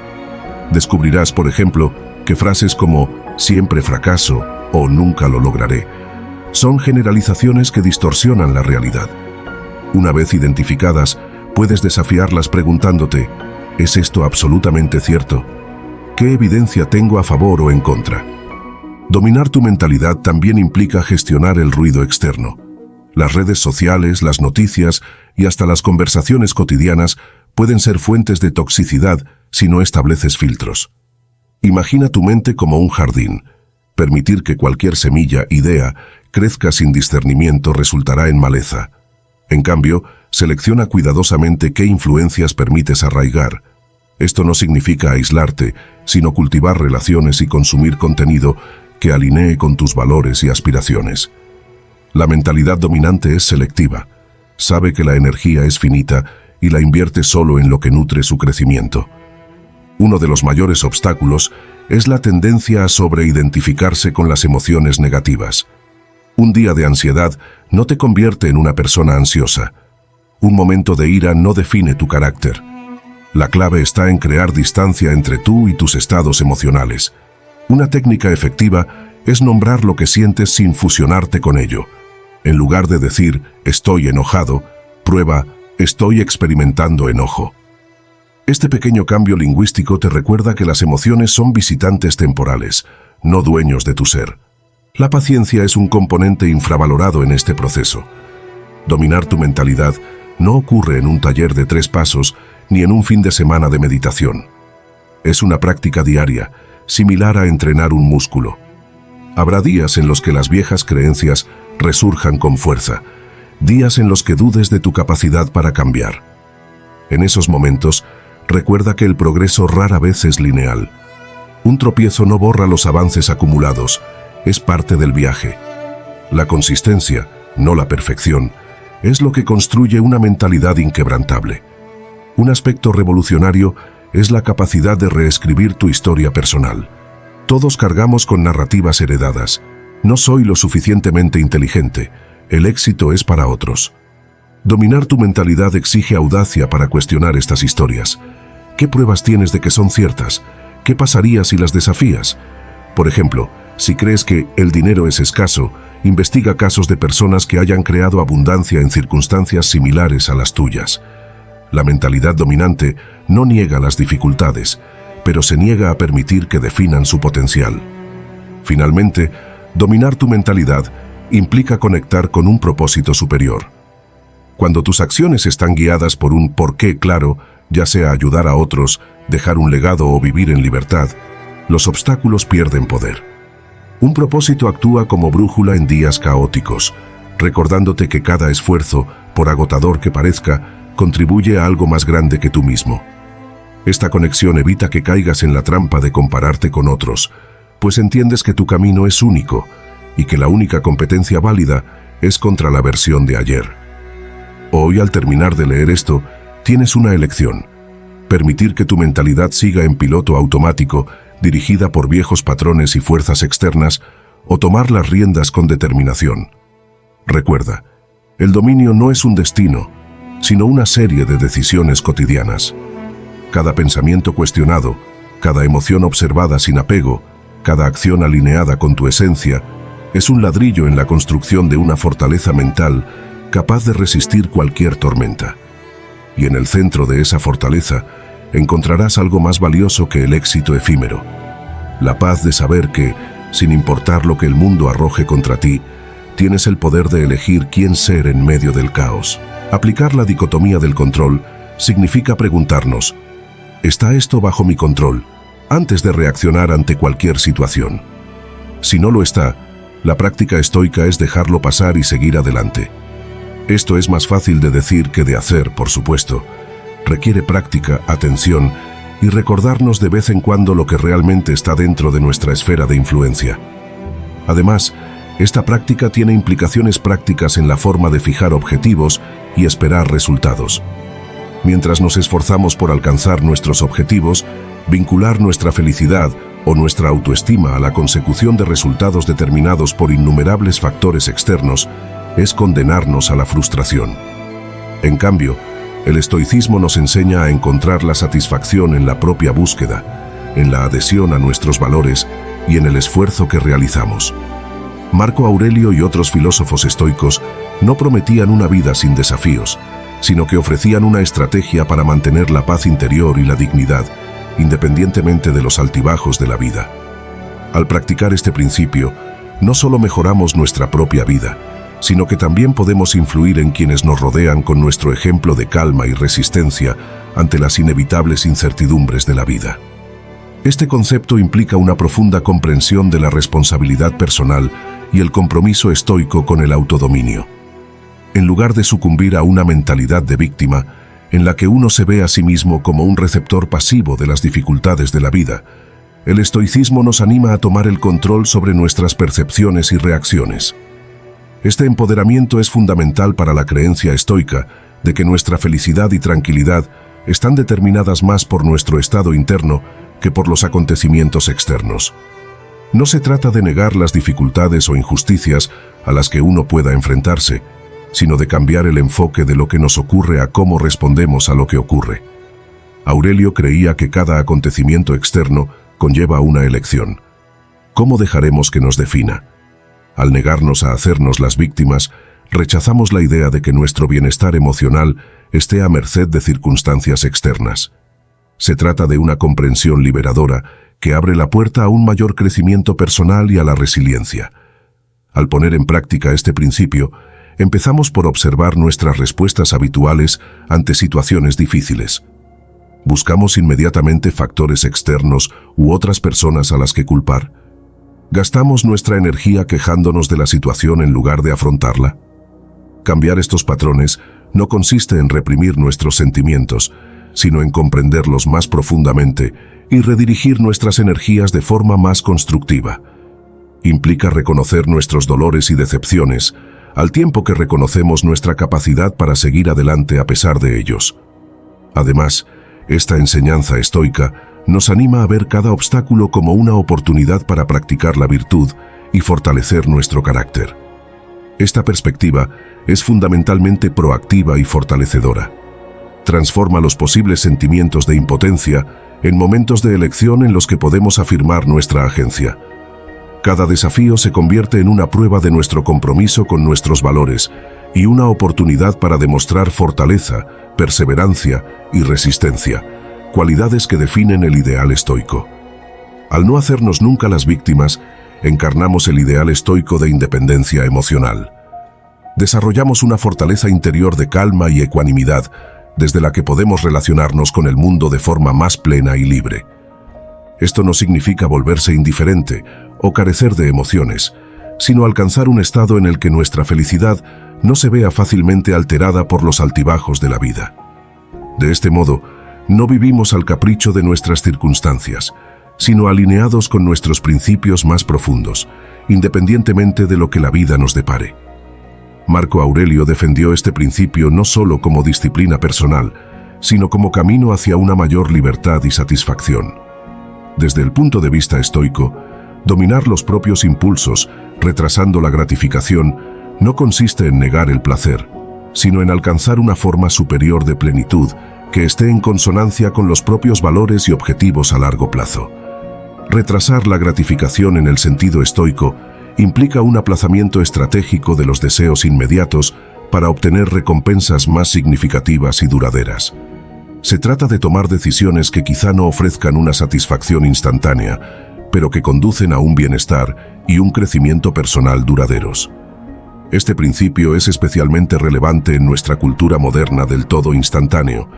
Descubrirás, por ejemplo, que frases como «siempre fracaso» o «nunca lo lograré» son generalizaciones que distorsionan la realidad. Una vez identificadas, puedes desafiarlas preguntándote ¿es esto absolutamente cierto? ¿Qué evidencia tengo a favor o en contra? Dominar tu mentalidad también implica gestionar el ruido externo. Las redes sociales, las noticias y hasta las conversaciones cotidianas pueden ser fuentes de toxicidad si no estableces filtros. Imagina tu mente como un jardín. Permitir que cualquier semilla, idea, crezca sin discernimiento resultará en maleza. En cambio, selecciona cuidadosamente qué influencias permites arraigar. Esto no significa aislarte, sino cultivar relaciones y consumir contenido que alinee con tus valores y aspiraciones. La mentalidad dominante es selectiva. Sabe que la energía es finita y la invierte solo en lo que nutre su crecimiento. Uno de los mayores obstáculos es la tendencia a sobreidentificarse con las emociones negativas. Un día de ansiedad no te convierte en una persona ansiosa. Un momento de ira no define tu carácter. La clave está en crear distancia entre tú y tus estados emocionales. Una técnica efectiva es nombrar lo que sientes sin fusionarte con ello. En lugar de decir «estoy enojado», prueba «estoy experimentando enojo». Este pequeño cambio lingüístico te recuerda que las emociones son visitantes temporales, no dueños de tu ser. La paciencia es un componente infravalorado en este proceso. Dominar tu mentalidad no ocurre en un taller de 3 pasos ni en un fin de semana de meditación. Es una práctica diaria, similar a entrenar un músculo. Habrá días en los que las viejas creencias resurjan con fuerza, días en los que dudes de tu capacidad para cambiar. En esos momentos, recuerda que el progreso rara vez es lineal. Un tropiezo no borra los avances acumulados, es parte del viaje. La consistencia, no la perfección, es lo que construye una mentalidad inquebrantable. Un aspecto revolucionario es la capacidad de reescribir tu historia personal. Todos cargamos con narrativas heredadas. No soy lo suficientemente inteligente. El éxito es para otros. Dominar tu mentalidad exige audacia para cuestionar estas historias. ¿Qué pruebas tienes de que son ciertas? ¿Qué pasaría si las desafías? Por ejemplo, si crees que el dinero es escaso, investiga casos de personas que hayan creado abundancia en circunstancias similares a las tuyas. La mentalidad dominante no niega las dificultades, pero se niega a permitir que definan su potencial. Finalmente, dominar tu mentalidad implica conectar con un propósito superior. Cuando tus acciones están guiadas por un porqué claro, ya sea ayudar a otros, dejar un legado o vivir en libertad, los obstáculos pierden poder. Un propósito actúa como brújula en días caóticos, recordándote que cada esfuerzo, por agotador que parezca, contribuye a algo más grande que tú mismo. Esta conexión evita que caigas en la trampa de compararte con otros, pues entiendes que tu camino es único y que la única competencia válida es contra la versión de ayer. Hoy, al terminar de leer esto, tienes una elección: permitir que tu mentalidad siga en piloto automático, dirigida por viejos patrones y fuerzas externas, o tomar las riendas con determinación. Recuerda, el dominio no es un destino, sino una serie de decisiones cotidianas. Cada pensamiento cuestionado, cada emoción observada sin apego, cada acción alineada con tu esencia, es un ladrillo en la construcción de una fortaleza mental capaz de resistir cualquier tormenta. Y en el centro de esa fortaleza encontrarás algo más valioso que el éxito efímero: la paz de saber que, sin importar lo que el mundo arroje contra ti, tienes el poder de elegir quién ser en medio del caos. Aplicar la dicotomía del control significa preguntarnos: ¿está esto bajo mi control?, antes de reaccionar ante cualquier situación. Si no lo está, la práctica estoica es dejarlo pasar y seguir adelante. Esto es más fácil de decir que de hacer, por supuesto. Requiere práctica, atención y recordarnos de vez en cuando lo que realmente está dentro de nuestra esfera de influencia. Además, esta práctica tiene implicaciones prácticas en la forma de fijar objetivos y esperar resultados. Mientras nos esforzamos por alcanzar nuestros objetivos, vincular nuestra felicidad o nuestra autoestima a la consecución de resultados determinados por innumerables factores externos es condenarnos a la frustración. En cambio, el estoicismo nos enseña a encontrar la satisfacción en la propia búsqueda, en la adhesión a nuestros valores y en el esfuerzo que realizamos. Marco Aurelio y otros filósofos estoicos no prometían una vida sin desafíos, sino que ofrecían una estrategia para mantener la paz interior y la dignidad, independientemente de los altibajos de la vida. Al practicar este principio, no solo mejoramos nuestra propia vida, sino que también podemos influir en quienes nos rodean con nuestro ejemplo de calma y resistencia ante las inevitables incertidumbres de la vida. Este concepto implica una profunda comprensión de la responsabilidad personal y el compromiso estoico con el autodominio. En lugar de sucumbir a una mentalidad de víctima, en la que uno se ve a sí mismo como un receptor pasivo de las dificultades de la vida, el estoicismo nos anima a tomar el control sobre nuestras percepciones y reacciones. Este empoderamiento es fundamental para la creencia estoica de que nuestra felicidad y tranquilidad están determinadas más por nuestro estado interno que por los acontecimientos externos. No se trata de negar las dificultades o injusticias a las que uno pueda enfrentarse, sino de cambiar el enfoque de lo que nos ocurre a cómo respondemos a lo que ocurre. Aurelio creía que cada acontecimiento externo conlleva una elección. ¿Cómo dejaremos que nos defina? Al negarnos a hacernos las víctimas, rechazamos la idea de que nuestro bienestar emocional esté a merced de circunstancias externas. Se trata de una comprensión liberadora que abre la puerta a un mayor crecimiento personal y a la resiliencia. Al poner en práctica este principio, empezamos por observar nuestras respuestas habituales ante situaciones difíciles. Buscamos inmediatamente factores externos u otras personas a las que culpar. ¿Gastamos nuestra energía quejándonos de la situación en lugar de afrontarla? Cambiar estos patrones no consiste en reprimir nuestros sentimientos, sino en comprenderlos más profundamente y redirigir nuestras energías de forma más constructiva. Implica reconocer nuestros dolores y decepciones, al tiempo que reconocemos nuestra capacidad para seguir adelante a pesar de ellos. Además, esta enseñanza estoica nos anima a ver cada obstáculo como una oportunidad para practicar la virtud y fortalecer nuestro carácter. Esta perspectiva es fundamentalmente proactiva y fortalecedora. Transforma los posibles sentimientos de impotencia en momentos de elección en los que podemos afirmar nuestra agencia. Cada desafío se convierte en una prueba de nuestro compromiso con nuestros valores y una oportunidad para demostrar fortaleza, perseverancia y resistencia, cualidades que definen el ideal estoico. Al no hacernos nunca las víctimas, encarnamos el ideal estoico de independencia emocional. Desarrollamos una fortaleza interior de calma y ecuanimidad, desde la que podemos relacionarnos con el mundo de forma más plena y libre. Esto no significa volverse indiferente o carecer de emociones, sino alcanzar un estado en el que nuestra felicidad no se vea fácilmente alterada por los altibajos de la vida. De este modo, no vivimos al capricho de nuestras circunstancias, sino alineados con nuestros principios más profundos, independientemente de lo que la vida nos depare. Marco Aurelio defendió este principio no solo como disciplina personal, sino como camino hacia una mayor libertad y satisfacción. Desde el punto de vista estoico, dominar los propios impulsos, retrasando la gratificación, no consiste en negar el placer, sino en alcanzar una forma superior de plenitud que esté en consonancia con los propios valores y objetivos a largo plazo. Retrasar la gratificación en el sentido estoico implica un aplazamiento estratégico de los deseos inmediatos para obtener recompensas más significativas y duraderas. Se trata de tomar decisiones que quizá no ofrezcan una satisfacción instantánea, pero que conducen a un bienestar y un crecimiento personal duraderos. Este principio es especialmente relevante en nuestra cultura moderna del todo instantáneo,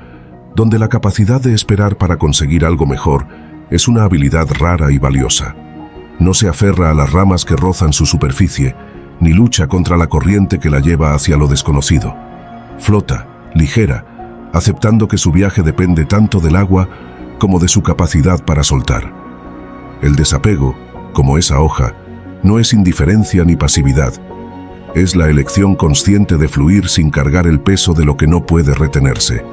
donde la capacidad de esperar para conseguir algo mejor es una habilidad rara y valiosa. No se aferra a las ramas que rozan su superficie, ni lucha contra la corriente que la lleva hacia lo desconocido. Flota, ligera, aceptando que su viaje depende tanto del agua como de su capacidad para soltar. El desapego, como esa hoja, no es indiferencia ni pasividad. Es la elección consciente de fluir sin cargar el peso de lo que no puede retenerse.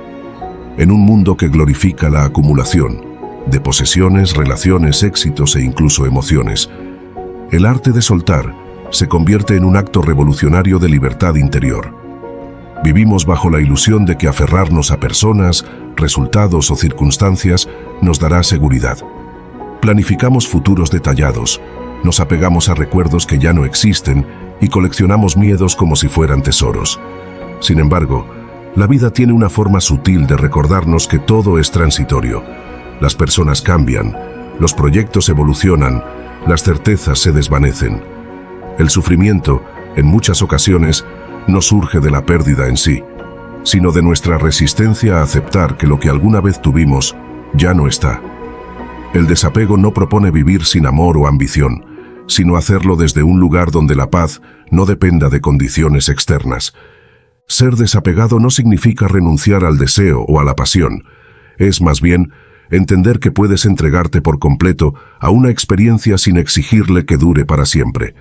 en un mundo que glorifica la acumulación de posesiones, relaciones, éxitos e incluso emociones. El arte de soltar se convierte en un acto revolucionario de libertad interior. Vivimos bajo la ilusión de que aferrarnos a personas, resultados o circunstancias nos dará seguridad. Planificamos futuros detallados, nos apegamos a recuerdos que ya no existen y coleccionamos miedos como si fueran tesoros. Sin embargo, la vida tiene una forma sutil de recordarnos que todo es transitorio. Las personas cambian, los proyectos evolucionan, las certezas se desvanecen. El sufrimiento, en muchas ocasiones, no surge de la pérdida en sí, sino de nuestra resistencia a aceptar que lo que alguna vez tuvimos ya no está. El desapego no propone vivir sin amor o ambición, sino hacerlo desde un lugar donde la paz no dependa de condiciones externas. Ser desapegado no significa renunciar al deseo o a la pasión, es más bien entender que puedes entregarte por completo a una experiencia sin exigirle que dure para siempre.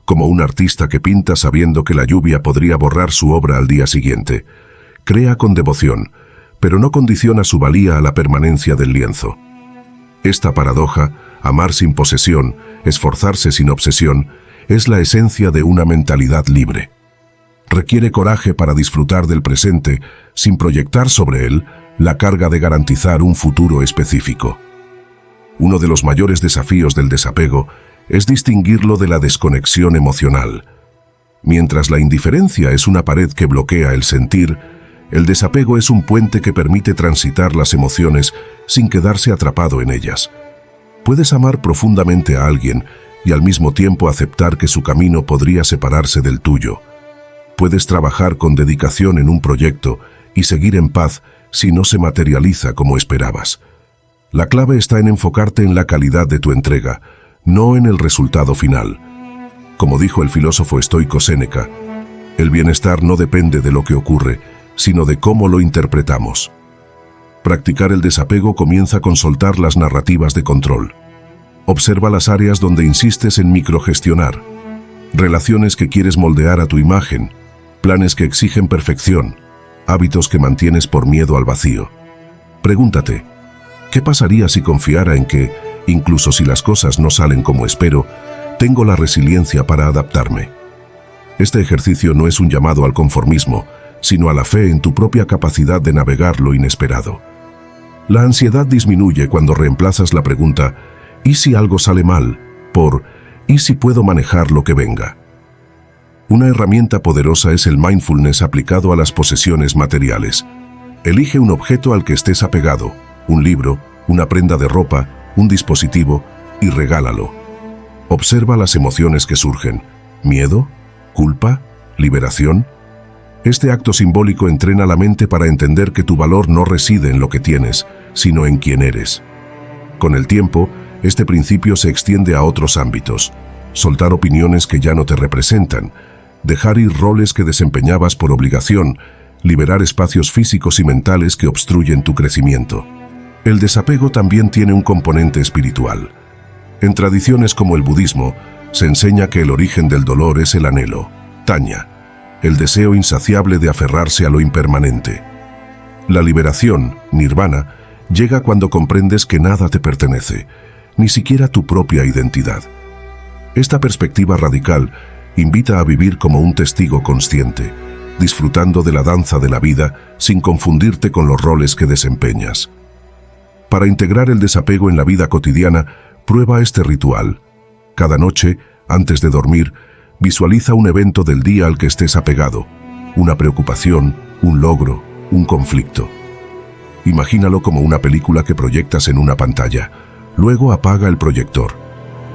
Como un artista que pinta sabiendo que la lluvia podría borrar su obra al día siguiente. Crea con devoción, pero no condiciona su valía a la permanencia del lienzo. Esta paradoja, amar sin posesión, esforzarse sin obsesión, es la esencia de una mentalidad libre. Requiere coraje para disfrutar del presente sin proyectar sobre él la carga de garantizar un futuro específico. Uno de los mayores desafíos del desapego es distinguirlo de la desconexión emocional. Mientras la indiferencia es una pared que bloquea el sentir, el desapego es un puente que permite transitar las emociones sin quedarse atrapado en ellas. Puedes amar profundamente a alguien y al mismo tiempo aceptar que su camino podría separarse del tuyo. Puedes trabajar con dedicación en un proyecto y seguir en paz si no se materializa como esperabas. La clave está en enfocarte en la calidad de tu entrega, no en el resultado final. Como dijo el filósofo estoico Séneca, el bienestar no depende de lo que ocurre, sino de cómo lo interpretamos. Practicar el desapego comienza con soltar las narrativas de control. Observa las áreas donde insistes en microgestionar, relaciones que quieres moldear a tu imagen, planes que exigen perfección, hábitos que mantienes por miedo al vacío. Pregúntate, ¿qué pasaría si confiara en que, incluso si las cosas no salen como espero, tengo la resiliencia para adaptarme? Este ejercicio no es un llamado al conformismo, sino a la fe en tu propia capacidad de navegar lo inesperado. La ansiedad disminuye cuando reemplazas la pregunta ¿y si algo sale mal? Por ¿y si puedo manejar lo que venga? Una herramienta poderosa es el mindfulness aplicado a las posesiones materiales. Elige un objeto al que estés apegado, un libro, una prenda de ropa, un dispositivo, y regálalo. Observa las emociones que surgen: miedo, culpa, liberación. Este acto simbólico entrena la mente para entender que tu valor no reside en lo que tienes, sino en quién eres. Con el tiempo, este principio se extiende a otros ámbitos. Soltar opiniones que ya no te representan, dejar ir roles que desempeñabas por obligación, liberar espacios físicos y mentales que obstruyen tu crecimiento. El desapego también tiene un componente espiritual. En tradiciones como el budismo, se enseña que el origen del dolor es el anhelo, taña, el deseo insaciable de aferrarse a lo impermanente. La liberación, nirvana, llega cuando comprendes que nada te pertenece, ni siquiera tu propia identidad. Esta perspectiva radical invita a vivir como un testigo consciente, disfrutando de la danza de la vida sin confundirte con los roles que desempeñas. Para integrar el desapego en la vida cotidiana, prueba este ritual. Cada noche, antes de dormir, visualiza un evento del día al que estés apegado, una preocupación, un logro, un conflicto. Imagínalo como una película que proyectas en una pantalla. Luego apaga el proyector.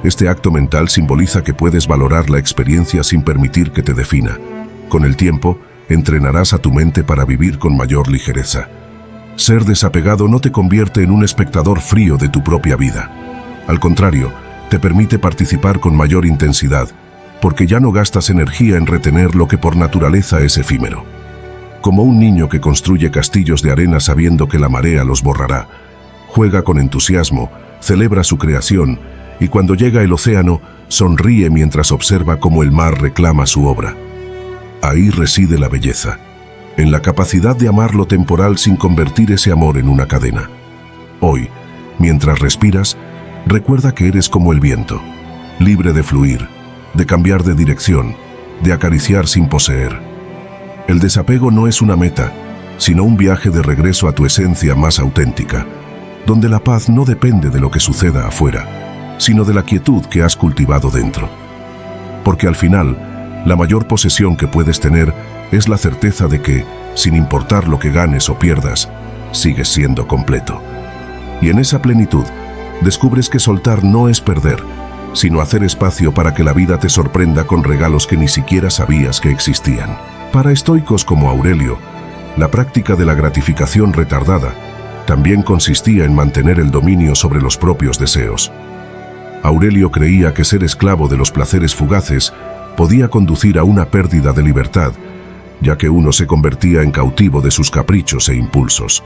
Este acto mental simboliza que puedes valorar la experiencia sin permitir que te defina. Con el tiempo, entrenarás a tu mente para vivir con mayor ligereza. Ser desapegado no te convierte en un espectador frío de tu propia vida. Al contrario, te permite participar con mayor intensidad, porque ya no gastas energía en retener lo que por naturaleza es efímero. Como un niño que construye castillos de arena sabiendo que la marea los borrará, juega con entusiasmo, celebra su creación, y cuando llega el océano, sonríe mientras observa cómo el mar reclama su obra. Ahí reside la belleza. en la capacidad de amar lo temporal sin convertir ese amor en una cadena. Hoy, mientras respiras, recuerda que eres como el viento, libre de fluir, de cambiar de dirección, de acariciar sin poseer. El desapego no es una meta, sino un viaje de regreso a tu esencia más auténtica, donde la paz no depende de lo que suceda afuera, sino de la quietud que has cultivado dentro. Porque al final, la mayor posesión que puedes tener es la certeza de que, sin importar lo que ganes o pierdas, sigues siendo completo. Y en esa plenitud, descubres que soltar no es perder, sino hacer espacio para que la vida te sorprenda con regalos que ni siquiera sabías que existían. Para estoicos como Aurelio, la práctica de la gratificación retardada también consistía en mantener el dominio sobre los propios deseos. Aurelio creía que ser esclavo de los placeres fugaces podía conducir a una pérdida de libertad, ya que uno se convertía en cautivo de sus caprichos e impulsos.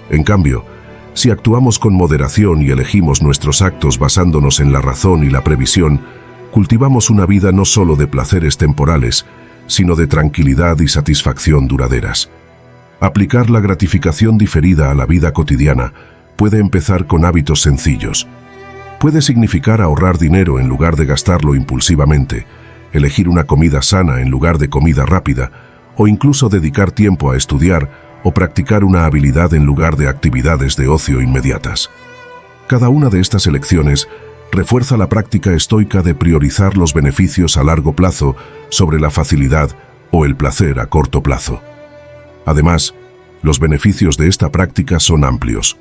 En cambio, si actuamos con moderación y elegimos nuestros actos basándonos en la razón y la previsión, cultivamos una vida no solo de placeres temporales, sino de tranquilidad y satisfacción duraderas. Aplicar la gratificación diferida a la vida cotidiana puede empezar con hábitos sencillos. Puede significar ahorrar dinero en lugar de gastarlo impulsivamente, elegir una comida sana en lugar de comida rápida, o incluso dedicar tiempo a estudiar o practicar una habilidad en lugar de actividades de ocio inmediatas. Cada una de estas elecciones refuerza la práctica estoica de priorizar los beneficios a largo plazo sobre la facilidad o el placer a corto plazo. Además, los beneficios de esta práctica son amplios.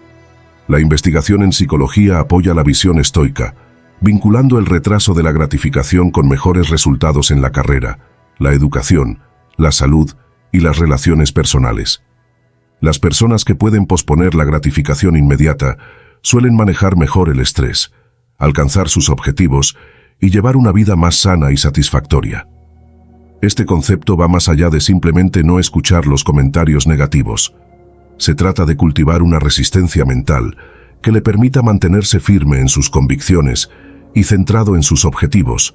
La investigación en psicología apoya la visión estoica, vinculando el retraso de la gratificación con mejores resultados en la carrera, la educación, la salud y las relaciones personales. Las personas que pueden posponer la gratificación inmediata suelen manejar mejor el estrés, alcanzar sus objetivos y llevar una vida más sana y satisfactoria. Este concepto va más allá de simplemente no escuchar los comentarios negativos. Se trata de cultivar una resistencia mental que le permita mantenerse firme en sus convicciones y centrado en sus objetivos,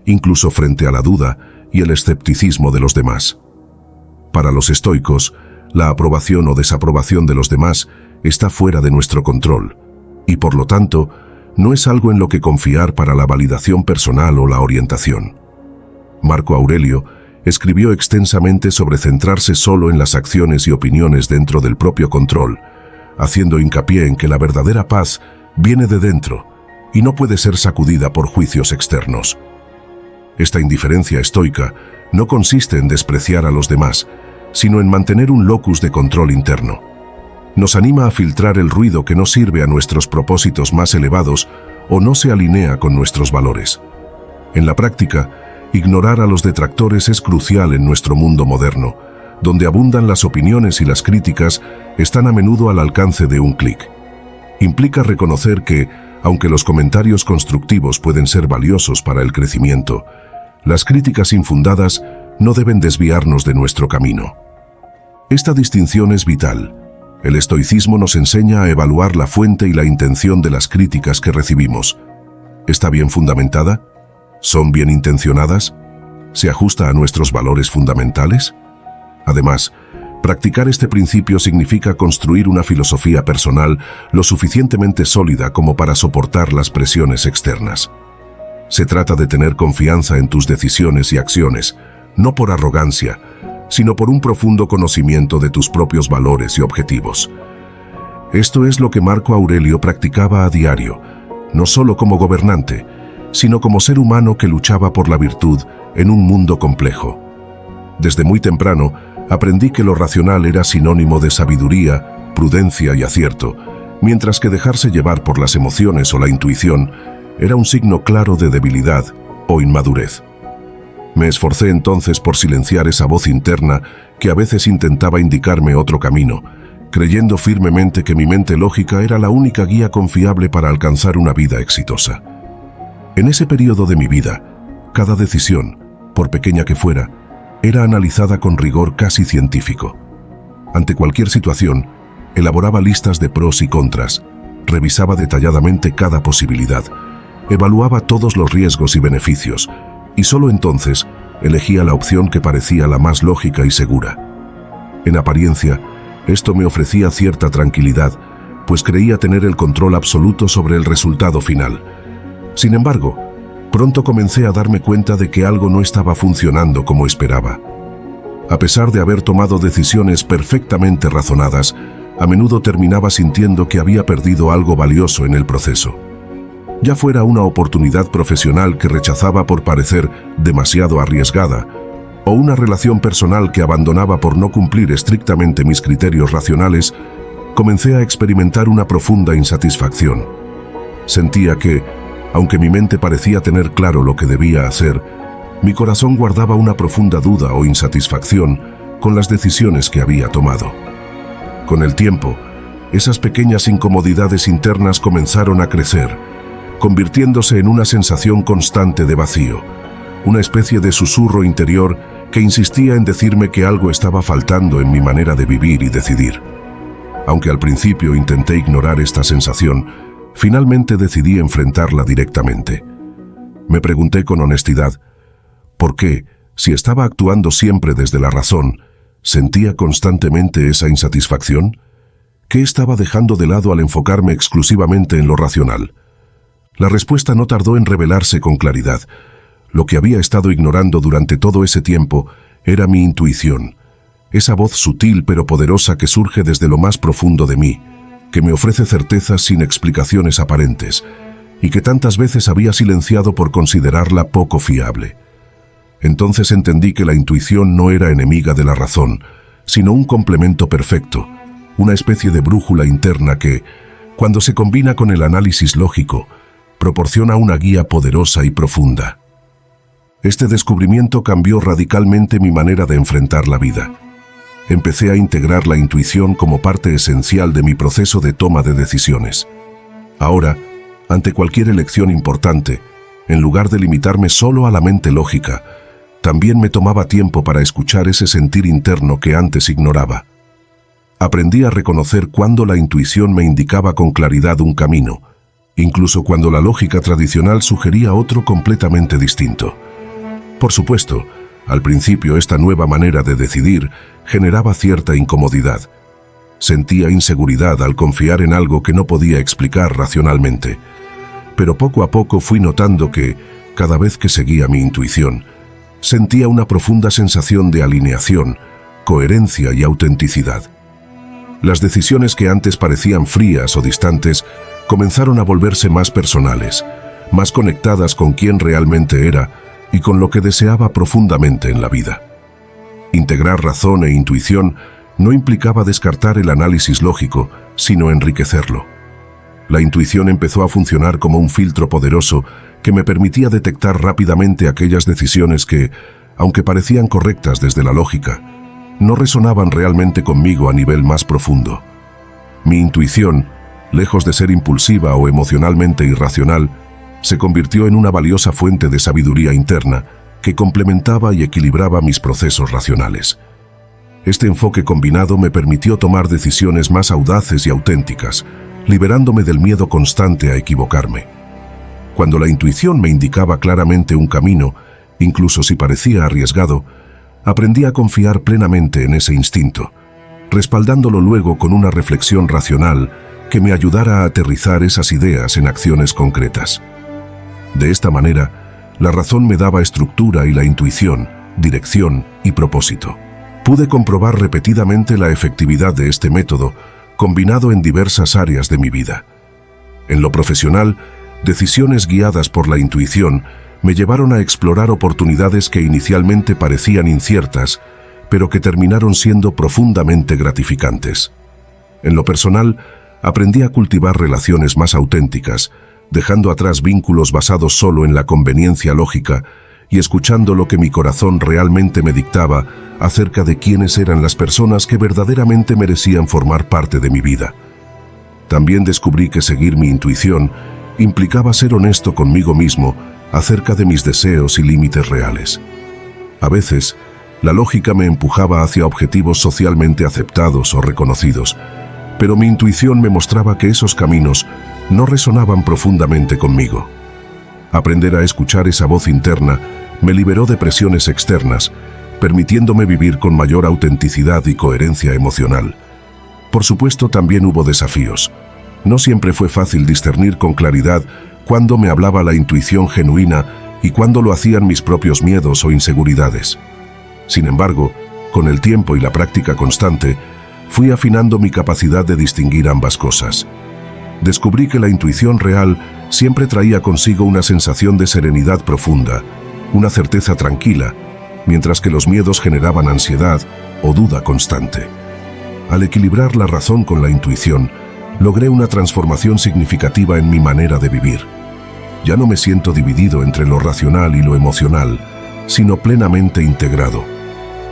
incluso frente a la duda y el escepticismo de los demás. Para los estoicos, la aprobación o desaprobación de los demás está fuera de nuestro control, y por lo tanto, no es algo en lo que confiar para la validación personal o la orientación. Marco Aurelio escribió extensamente sobre centrarse solo en las acciones y opiniones dentro del propio control, haciendo hincapié en que la verdadera paz viene de dentro y no puede ser sacudida por juicios externos. Esta indiferencia estoica no consiste en despreciar a los demás, sino en mantener un locus de control interno. Nos anima a filtrar el ruido que no sirve a nuestros propósitos más elevados o no se alinea con nuestros valores. En la práctica, ignorar a los detractores es crucial en nuestro mundo moderno, donde abundan las opiniones y las críticas están a menudo al alcance de un clic. Implica reconocer que, aunque los comentarios constructivos pueden ser valiosos para el crecimiento, las críticas infundadas no deben desviarnos de nuestro camino. Esta distinción es vital. El estoicismo nos enseña a evaluar la fuente y la intención de las críticas que recibimos. ¿Está bien fundamentada? ¿Son bien intencionadas? ¿Se ajusta a nuestros valores fundamentales? Además, practicar este principio significa construir una filosofía personal lo suficientemente sólida como para soportar las presiones externas. Se trata de tener confianza en tus decisiones y acciones, no por arrogancia, sino por un profundo conocimiento de tus propios valores y objetivos. Esto es lo que Marco Aurelio practicaba a diario, no solo como gobernante, sino como ser humano que luchaba por la virtud en un mundo complejo. Desde muy temprano, aprendí que lo racional era sinónimo de sabiduría, prudencia y acierto, mientras que dejarse llevar por las emociones o la intuición era un signo claro de debilidad o inmadurez. Me esforcé entonces por silenciar esa voz interna que a veces intentaba indicarme otro camino, creyendo firmemente que mi mente lógica era la única guía confiable para alcanzar una vida exitosa. En ese periodo de mi vida, cada decisión, por pequeña que fuera, era analizada con rigor casi científico. Ante cualquier situación, elaboraba listas de pros y contras, revisaba detalladamente cada posibilidad, evaluaba todos los riesgos y beneficios, y solo entonces elegía la opción que parecía la más lógica y segura. En apariencia, esto me ofrecía cierta tranquilidad, pues creía tener el control absoluto sobre el resultado final. Sin embargo, pronto comencé a darme cuenta de que algo no estaba funcionando como esperaba. A pesar de haber tomado decisiones perfectamente razonadas, a menudo terminaba sintiendo que había perdido algo valioso en el proceso. Ya fuera una oportunidad profesional que rechazaba por parecer demasiado arriesgada, o una relación personal que abandonaba por no cumplir estrictamente mis criterios racionales, comencé a experimentar una profunda insatisfacción. Sentía que, aunque mi mente parecía tener claro lo que debía hacer, mi corazón guardaba una profunda duda o insatisfacción con las decisiones que había tomado. Con el tiempo, esas pequeñas incomodidades internas comenzaron a crecer, convirtiéndose en una sensación constante de vacío, una especie de susurro interior que insistía en decirme que algo estaba faltando en mi manera de vivir y decidir. Aunque al principio intenté ignorar esta sensación, finalmente decidí enfrentarla directamente. Me pregunté con honestidad, ¿por qué, si estaba actuando siempre desde la razón, sentía constantemente esa insatisfacción? ¿Qué estaba dejando de lado al enfocarme exclusivamente en lo racional? La respuesta no tardó en revelarse con claridad. Lo que había estado ignorando durante todo ese tiempo era mi intuición, esa voz sutil pero poderosa que surge desde lo más profundo de mí, que me ofrece certezas sin explicaciones aparentes, y que tantas veces había silenciado por considerarla poco fiable. Entonces entendí que la intuición no era enemiga de la razón, sino un complemento perfecto, una especie de brújula interna que, cuando se combina con el análisis lógico, proporciona una guía poderosa y profunda. Este descubrimiento cambió radicalmente mi manera de enfrentar la vida. Empecé a integrar la intuición como parte esencial de mi proceso de toma de decisiones. Ahora, ante cualquier elección importante, en lugar de limitarme solo a la mente lógica, también me tomaba tiempo para escuchar ese sentir interno que antes ignoraba. Aprendí a reconocer cuándo la intuición me indicaba con claridad un camino, incluso cuando la lógica tradicional sugería otro completamente distinto. Por supuesto, al principio esta nueva manera de decidir generaba cierta incomodidad. Sentía inseguridad al confiar en algo que no podía explicar racionalmente. Pero poco a poco fui notando que, cada vez que seguía mi intuición, sentía una profunda sensación de alineación, coherencia y autenticidad. Las decisiones que antes parecían frías o distantes comenzaron a volverse más personales, más conectadas con quién realmente era y con lo que deseaba profundamente en la vida. Integrar razón e intuición no implicaba descartar el análisis lógico, sino enriquecerlo. La intuición empezó a funcionar como un filtro poderoso que me permitía detectar rápidamente aquellas decisiones que, aunque parecían correctas desde la lógica, no resonaban realmente conmigo a nivel más profundo. Mi intuición, lejos de ser impulsiva o emocionalmente irracional, se convirtió en una valiosa fuente de sabiduría interna que complementaba y equilibraba mis procesos racionales. Este enfoque combinado me permitió tomar decisiones más audaces y auténticas, liberándome del miedo constante a equivocarme. Cuando la intuición me indicaba claramente un camino, incluso si parecía arriesgado, aprendí a confiar plenamente en ese instinto, respaldándolo luego con una reflexión racional que me ayudara a aterrizar esas ideas en acciones concretas. De esta manera, la razón me daba estructura y la intuición, dirección y propósito. Pude comprobar repetidamente la efectividad de este método, combinado en diversas áreas de mi vida. En lo profesional, decisiones guiadas por la intuición me llevaron a explorar oportunidades que inicialmente parecían inciertas, pero que terminaron siendo profundamente gratificantes. En lo personal, aprendí a cultivar relaciones más auténticas, dejando atrás vínculos basados solo en la conveniencia lógica y escuchando lo que mi corazón realmente me dictaba acerca de quiénes eran las personas que verdaderamente merecían formar parte de mi vida. También descubrí que seguir mi intuición implicaba ser honesto conmigo mismo acerca de mis deseos y límites reales. A veces, la lógica me empujaba hacia objetivos socialmente aceptados o reconocidos, pero mi intuición me mostraba que esos caminos no resonaban profundamente conmigo. Aprender a escuchar esa voz interna me liberó de presiones externas permitiéndome vivir con mayor autenticidad y coherencia emocional. Por supuesto, también hubo desafíos. No siempre fue fácil discernir con claridad cuándo me hablaba la intuición genuina y cuándo lo hacían mis propios miedos o inseguridades. Sin embargo, con el tiempo y la práctica constante, fui afinando mi capacidad de distinguir ambas cosas. Descubrí que la intuición real siempre traía consigo una sensación de serenidad profunda, una certeza tranquila, mientras que los miedos generaban ansiedad o duda constante. Al equilibrar la razón con la intuición, logré una transformación significativa en mi manera de vivir. Ya no me siento dividido entre lo racional y lo emocional, sino plenamente integrado.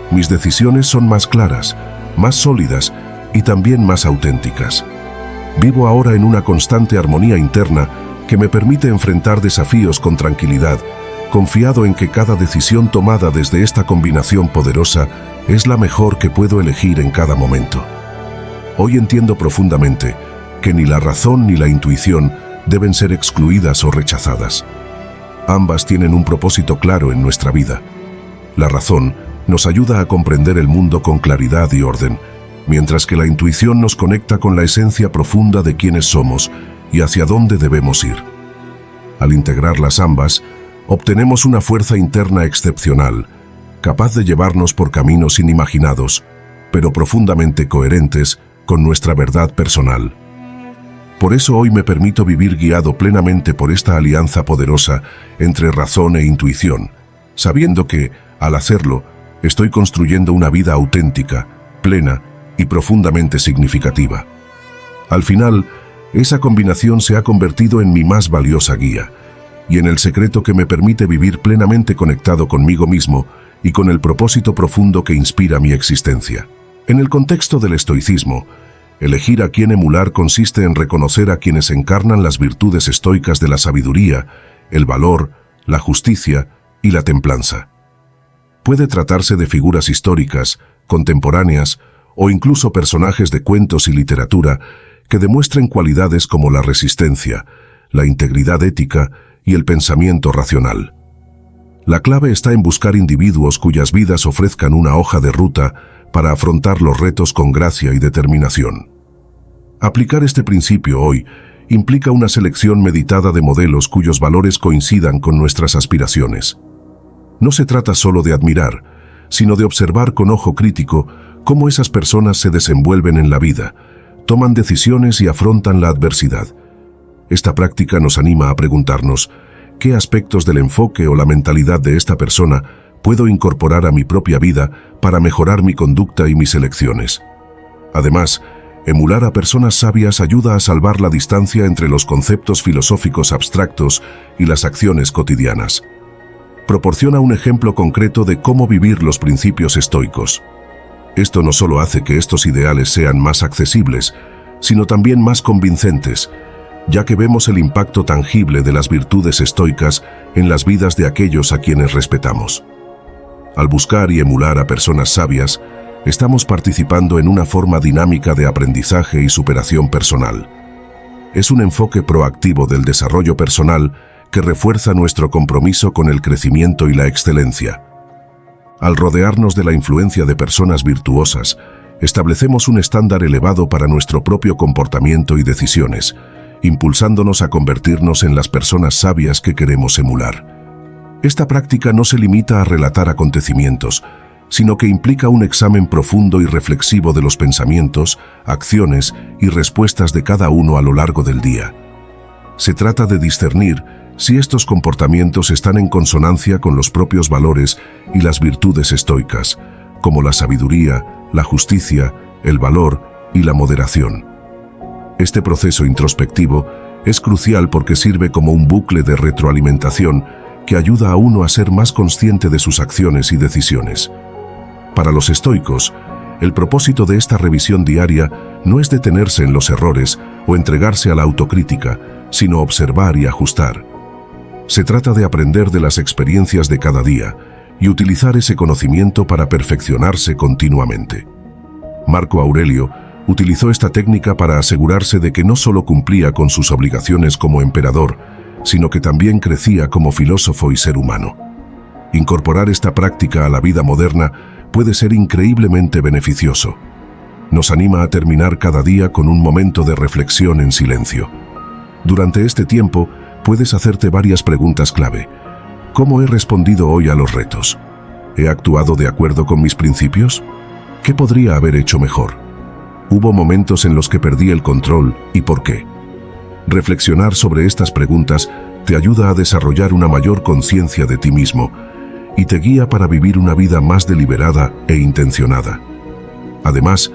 Mis decisiones son más claras, más sólidas y también más auténticas. Vivo ahora en una constante armonía interna que me permite enfrentar desafíos con tranquilidad, confiado en que cada decisión tomada desde esta combinación poderosa es la mejor que puedo elegir en cada momento. Hoy entiendo profundamente que ni la razón ni la intuición deben ser excluidas o rechazadas. Ambas tienen un propósito claro en nuestra vida. La razón nos ayuda a comprender el mundo con claridad y orden, mientras que la intuición nos conecta con la esencia profunda de quiénes somos y hacia dónde debemos ir. Al integrarlas ambas, obtenemos una fuerza interna excepcional, capaz de llevarnos por caminos inimaginados, pero profundamente coherentes con nuestra verdad personal. Por eso hoy me permito vivir guiado plenamente por esta alianza poderosa entre razón e intuición, sabiendo que, al hacerlo, estoy construyendo una vida auténtica, plena y profundamente significativa. Al final, esa combinación se ha convertido en mi más valiosa guía, y en el secreto que me permite vivir plenamente conectado conmigo mismo y con el propósito profundo que inspira mi existencia. En el contexto del estoicismo, elegir a quién emular consiste en reconocer a quienes encarnan las virtudes estoicas de la sabiduría, el valor, la justicia y la templanza. Puede tratarse de figuras históricas, contemporáneas o incluso personajes de cuentos y literatura que demuestren cualidades como la resistencia, la integridad ética y el pensamiento racional. La clave está en buscar individuos cuyas vidas ofrezcan una hoja de ruta para afrontar los retos con gracia y determinación. Aplicar este principio hoy implica una selección meditada de modelos cuyos valores coincidan con nuestras aspiraciones. No se trata solo de admirar, sino de observar con ojo crítico cómo esas personas se desenvuelven en la vida, toman decisiones y afrontan la adversidad. Esta práctica nos anima a preguntarnos, ¿qué aspectos del enfoque o la mentalidad de esta persona puedo incorporar a mi propia vida para mejorar mi conducta y mis elecciones? Además, emular a personas sabias ayuda a salvar la distancia entre los conceptos filosóficos abstractos y las acciones cotidianas. Proporciona un ejemplo concreto de cómo vivir los principios estoicos. Esto no solo hace que estos ideales sean más accesibles, sino también más convincentes, ya que vemos el impacto tangible de las virtudes estoicas en las vidas de aquellos a quienes respetamos. Al buscar y emular a personas sabias, estamos participando en una forma dinámica de aprendizaje y superación personal. Es un enfoque proactivo del desarrollo personal que refuerza nuestro compromiso con el crecimiento y la excelencia. Al rodearnos de la influencia de personas virtuosas, establecemos un estándar elevado para nuestro propio comportamiento y decisiones, impulsándonos a convertirnos en las personas sabias que queremos emular. Esta práctica no se limita a relatar acontecimientos, sino que implica un examen profundo y reflexivo de los pensamientos, acciones y respuestas de cada uno a lo largo del día. Se trata de discernir si estos comportamientos están en consonancia con los propios valores y las virtudes estoicas, como la sabiduría, la justicia, el valor y la moderación. Este proceso introspectivo es crucial porque sirve como un bucle de retroalimentación que ayuda a uno a ser más consciente de sus acciones y decisiones. Para los estoicos, el propósito de esta revisión diaria no es detenerse en los errores o entregarse a la autocrítica, sino observar y ajustar. Se trata de aprender de las experiencias de cada día y utilizar ese conocimiento para perfeccionarse continuamente. Marco Aurelio utilizó esta técnica para asegurarse de que no solo cumplía con sus obligaciones como emperador, sino que también crecía como filósofo y ser humano. Incorporar esta práctica a la vida moderna puede ser increíblemente beneficioso. Nos anima a terminar cada día con un momento de reflexión en silencio. Durante este tiempo, puedes hacerte varias preguntas clave. ¿Cómo he respondido hoy a los retos? ¿He actuado de acuerdo con mis principios? ¿Qué podría haber hecho mejor? ¿Hubo momentos en los que perdí el control y por qué? Reflexionar sobre estas preguntas te ayuda a desarrollar una mayor conciencia de ti mismo y te guía para vivir una vida más deliberada e intencionada. Además,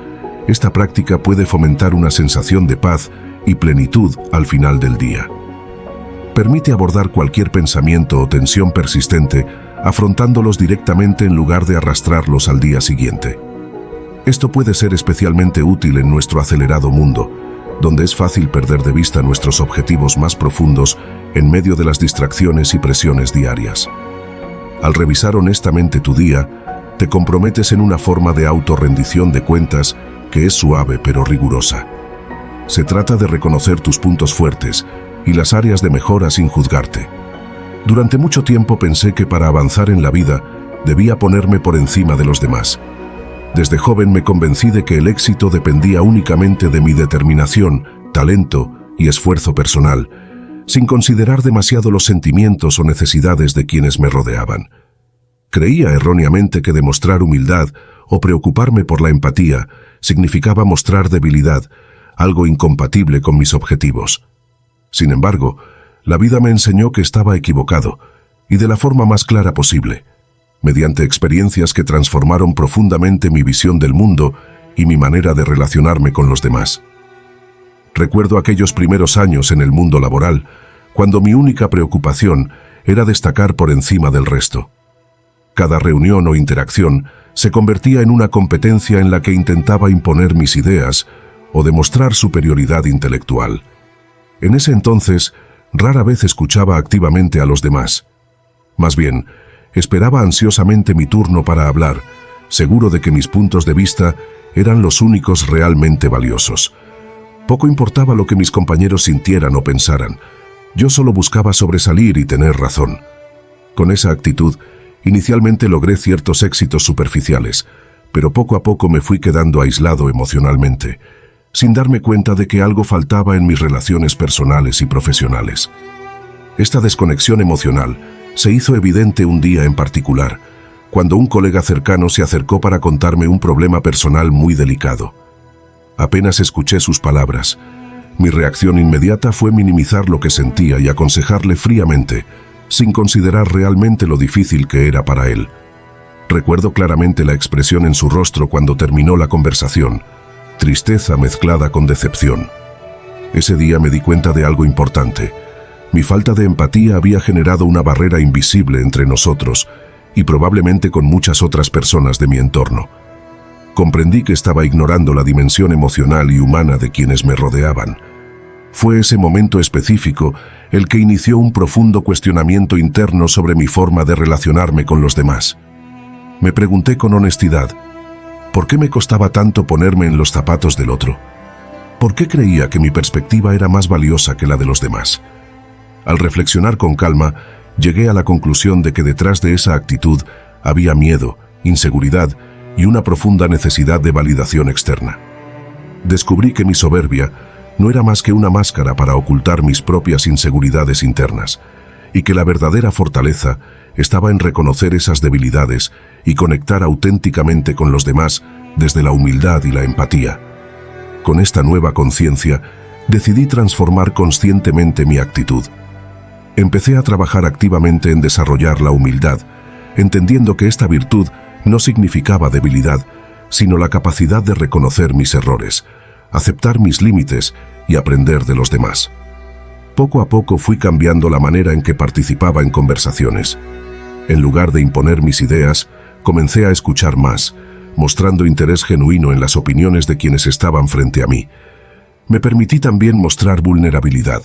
esta práctica puede fomentar una sensación de paz y plenitud al final del día. Permite abordar cualquier pensamiento o tensión persistente afrontándolos directamente en lugar de arrastrarlos al día siguiente. Esto puede ser especialmente útil en nuestro acelerado mundo, donde es fácil perder de vista nuestros objetivos más profundos en medio de las distracciones y presiones diarias. Al revisar honestamente tu día, te comprometes en una forma de autorrendición de cuentas que es suave pero rigurosa. Se trata de reconocer tus puntos fuertes y las áreas de mejora sin juzgarte. Durante mucho tiempo pensé que para avanzar en la vida debía ponerme por encima de los demás. Desde joven me convencí de que el éxito dependía únicamente de mi determinación, talento y esfuerzo personal, sin considerar demasiado los sentimientos o necesidades de quienes me rodeaban. Creía erróneamente que demostrar humildad o preocuparme por la empatía significaba mostrar debilidad, algo incompatible con mis objetivos. Sin embargo, la vida me enseñó que estaba equivocado, y de la forma más clara posible, mediante experiencias que transformaron profundamente mi visión del mundo y mi manera de relacionarme con los demás. Recuerdo aquellos primeros años en el mundo laboral, cuando mi única preocupación era destacar por encima del resto. Cada reunión o interacción se convertía en una competencia en la que intentaba imponer mis ideas o demostrar superioridad intelectual. En ese entonces, rara vez escuchaba activamente a los demás. Más bien, esperaba ansiosamente mi turno para hablar, seguro de que mis puntos de vista eran los únicos realmente valiosos. Poco importaba lo que mis compañeros sintieran o pensaran. Yo solo buscaba sobresalir y tener razón. Con esa actitud, inicialmente logré ciertos éxitos superficiales, pero poco a poco me fui quedando aislado emocionalmente, sin darme cuenta de que algo faltaba en mis relaciones personales y profesionales. Esta desconexión emocional se hizo evidente un día en particular, cuando un colega cercano se acercó para contarme un problema personal muy delicado. Apenas escuché sus palabras. Mi reacción inmediata fue minimizar lo que sentía y aconsejarle fríamente, sin considerar realmente lo difícil que era para él. Recuerdo claramente la expresión en su rostro cuando terminó la conversación, tristeza mezclada con decepción. Ese día me di cuenta de algo importante. Mi falta de empatía había generado una barrera invisible entre nosotros y probablemente con muchas otras personas de mi entorno. Comprendí que estaba ignorando la dimensión emocional y humana de quienes me rodeaban. Fue ese momento específico el que inició un profundo cuestionamiento interno sobre mi forma de relacionarme con los demás. Me pregunté con honestidad, ¿por qué me costaba tanto ponerme en los zapatos del otro? ¿Por qué creía que mi perspectiva era más valiosa que la de los demás? Al reflexionar con calma, llegué a la conclusión de que detrás de esa actitud había miedo, inseguridad y una profunda necesidad de validación externa. Descubrí que mi soberbia no era más que una máscara para ocultar mis propias inseguridades internas, y que la verdadera fortaleza estaba en reconocer esas debilidades y conectar auténticamente con los demás desde la humildad y la empatía. Con esta nueva conciencia, decidí transformar conscientemente mi actitud. Empecé a trabajar activamente en desarrollar la humildad, entendiendo que esta virtud no significaba debilidad, sino la capacidad de reconocer mis errores, aceptar mis límites y aprender de los demás. Poco a poco fui cambiando la manera en que participaba en conversaciones. En lugar de imponer mis ideas, comencé a escuchar más, mostrando interés genuino en las opiniones de quienes estaban frente a mí. Me permití también mostrar vulnerabilidad,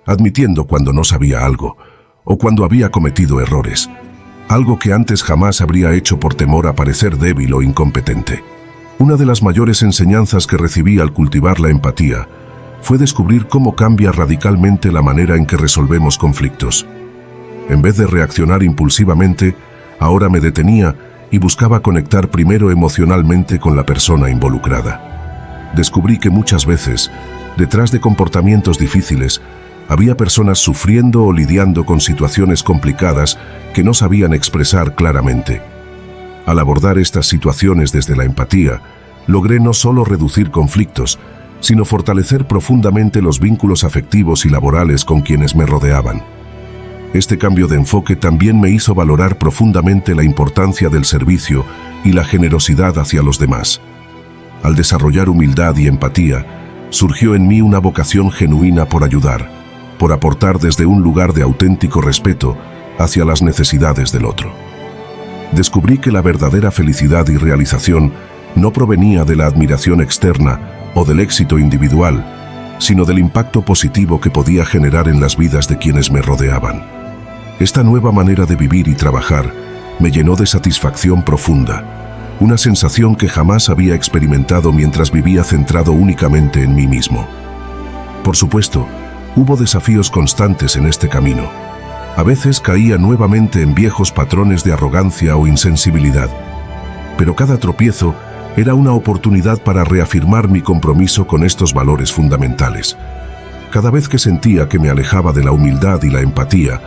admitiendo cuando no sabía algo, o cuando había cometido errores, algo que antes jamás habría hecho por temor a parecer débil o incompetente. Una de las mayores enseñanzas que recibí al cultivar la empatía fue descubrir cómo cambia radicalmente la manera en que resolvemos conflictos. En vez de reaccionar impulsivamente, Ahora me detenía y buscaba conectar primero emocionalmente con la persona involucrada. Descubrí que muchas veces, detrás de comportamientos difíciles, había personas sufriendo o lidiando con situaciones complicadas que no sabían expresar claramente. Al abordar estas situaciones desde la empatía, logré no solo reducir conflictos, sino fortalecer profundamente los vínculos afectivos y laborales con quienes me rodeaban. Este cambio de enfoque también me hizo valorar profundamente la importancia del servicio y la generosidad hacia los demás. Al desarrollar humildad y empatía, surgió en mí una vocación genuina por ayudar, por aportar desde un lugar de auténtico respeto hacia las necesidades del otro. Descubrí que la verdadera felicidad y realización no provenía de la admiración externa o del éxito individual, sino del impacto positivo que podía generar en las vidas de quienes me rodeaban. Esta nueva manera de vivir y trabajar me llenó de satisfacción profunda, una sensación que jamás había experimentado mientras vivía centrado únicamente en mí mismo. Por supuesto, hubo desafíos constantes en este camino. A veces caía nuevamente en viejos patrones de arrogancia o insensibilidad, pero cada tropiezo era una oportunidad para reafirmar mi compromiso con estos valores fundamentales. Cada vez que sentía que me alejaba de la humildad y la empatía,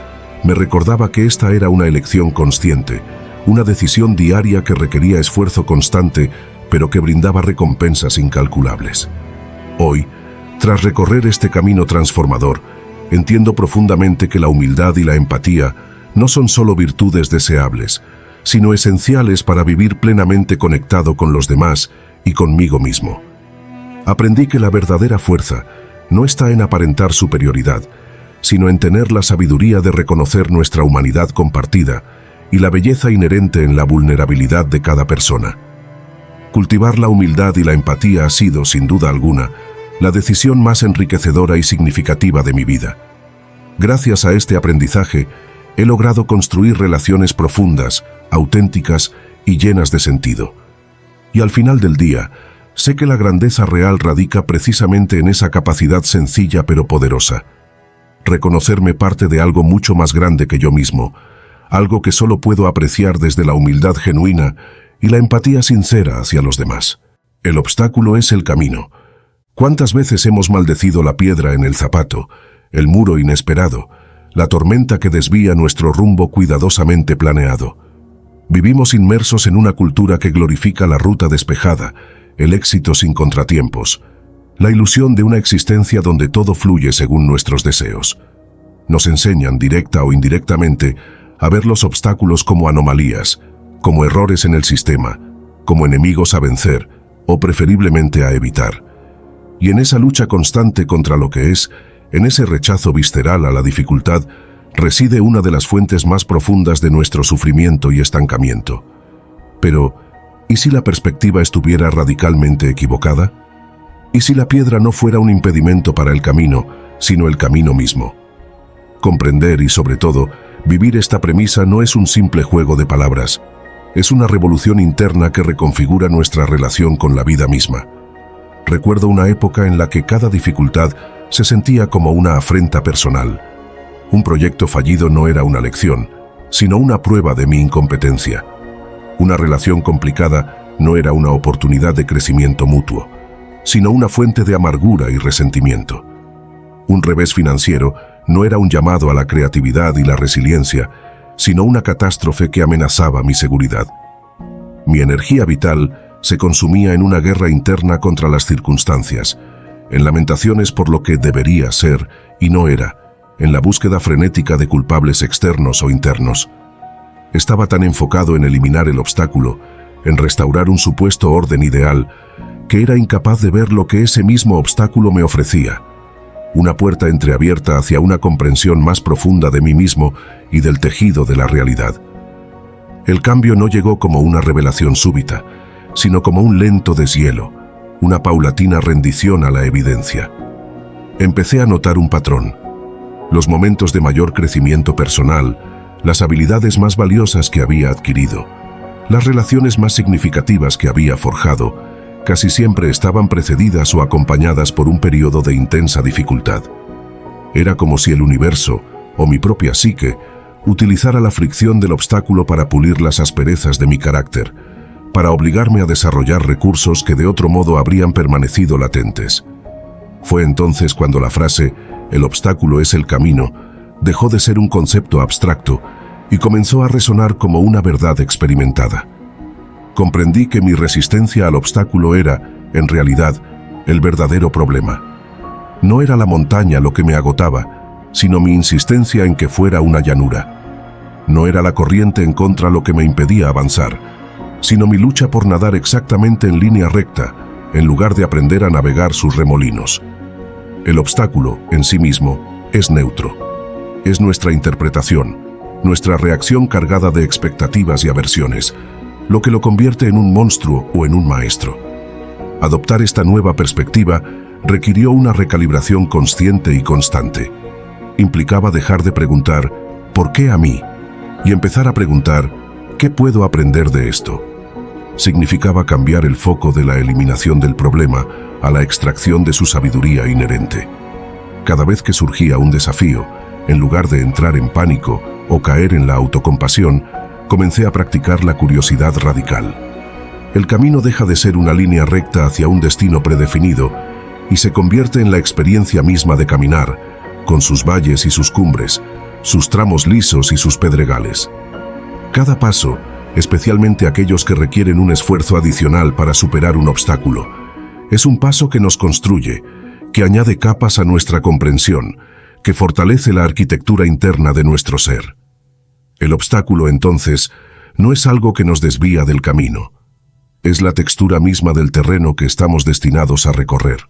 me recordaba que esta era una elección consciente, una decisión diaria que requería esfuerzo constante, pero que brindaba recompensas incalculables. Hoy, tras recorrer este camino transformador, entiendo profundamente que la humildad y la empatía no son solo virtudes deseables, sino esenciales para vivir plenamente conectado con los demás y conmigo mismo. Aprendí que la verdadera fuerza no está en aparentar superioridad, sino en tener la sabiduría de reconocer nuestra humanidad compartida y la belleza inherente en la vulnerabilidad de cada persona. Cultivar la humildad y la empatía ha sido, sin duda alguna, la decisión más enriquecedora y significativa de mi vida. Gracias a este aprendizaje, he logrado construir relaciones profundas, auténticas y llenas de sentido. Y al final del día, sé que la grandeza real radica precisamente en esa capacidad sencilla pero poderosa. Reconocerme parte de algo mucho más grande que yo mismo, algo que solo puedo apreciar desde la humildad genuina y la empatía sincera hacia los demás. El obstáculo es el camino. ¿Cuántas veces hemos maldecido la piedra en el zapato, el muro inesperado, la tormenta que desvía nuestro rumbo cuidadosamente planeado? Vivimos inmersos en una cultura que glorifica la ruta despejada, el éxito sin contratiempos, la ilusión de una existencia donde todo fluye según nuestros deseos. Nos enseñan, directa o indirectamente, a ver los obstáculos como anomalías, como errores en el sistema, como enemigos a vencer o preferiblemente a evitar. Y en esa lucha constante contra lo que es, en ese rechazo visceral a la dificultad, reside una de las fuentes más profundas de nuestro sufrimiento y estancamiento. Pero, ¿y si la perspectiva estuviera radicalmente equivocada? ¿Y si la piedra no fuera un impedimento para el camino, sino el camino mismo? Comprender y, sobre todo, vivir esta premisa no es un simple juego de palabras. Es una revolución interna que reconfigura nuestra relación con la vida misma. Recuerdo una época en la que cada dificultad se sentía como una afrenta personal. Un proyecto fallido no era una lección, sino una prueba de mi incompetencia. Una relación complicada no era una oportunidad de crecimiento mutuo, sino una fuente de amargura y resentimiento. Un revés financiero no era un llamado a la creatividad y la resiliencia, sino una catástrofe que amenazaba mi seguridad. Mi energía vital se consumía en una guerra interna contra las circunstancias, en lamentaciones por lo que debería ser y no era, en la búsqueda frenética de culpables externos o internos. Estaba tan enfocado en eliminar el obstáculo, en restaurar un supuesto orden ideal, que era incapaz de ver lo que ese mismo obstáculo me ofrecía: una puerta entreabierta hacia una comprensión más profunda de mí mismo y del tejido de la realidad. El cambio no llegó como una revelación súbita, sino como un lento deshielo, una paulatina rendición a la evidencia. Empecé a notar un patrón. Los momentos de mayor crecimiento personal, las habilidades más valiosas que había adquirido, las relaciones más significativas que había forjado, casi siempre estaban precedidas o acompañadas por un periodo de intensa dificultad. Era como si el universo, o mi propia psique, utilizara la fricción del obstáculo para pulir las asperezas de mi carácter, para obligarme a desarrollar recursos que de otro modo habrían permanecido latentes. Fue entonces cuando la frase «el obstáculo es el camino» dejó de ser un concepto abstracto y comenzó a resonar como una verdad experimentada. Comprendí que mi resistencia al obstáculo era, en realidad, el verdadero problema. No era la montaña lo que me agotaba, sino mi insistencia en que fuera una llanura. No era la corriente en contra lo que me impedía avanzar, sino mi lucha por nadar exactamente en línea recta, en lugar de aprender a navegar sus remolinos. El obstáculo, en sí mismo, es neutro. Es nuestra interpretación, nuestra reacción cargada de expectativas y aversiones, lo que lo convierte en un monstruo o en un maestro. Adoptar esta nueva perspectiva requirió una recalibración consciente y constante. Implicaba dejar de preguntar ¿por qué a mí? Y empezar a preguntar ¿qué puedo aprender de esto? Significaba cambiar el foco de la eliminación del problema a la extracción de su sabiduría inherente. Cada vez que surgía un desafío, en lugar de entrar en pánico o caer en la autocompasión, comencé a practicar la curiosidad radical. El camino deja de ser una línea recta hacia un destino predefinido y se convierte en la experiencia misma de caminar, con sus valles y sus cumbres, sus tramos lisos y sus pedregales. Cada paso, especialmente aquellos que requieren un esfuerzo adicional para superar un obstáculo, es un paso que nos construye, que añade capas a nuestra comprensión, que fortalece la arquitectura interna de nuestro ser. El obstáculo, entonces, no es algo que nos desvía del camino. Es la textura misma del terreno que estamos destinados a recorrer.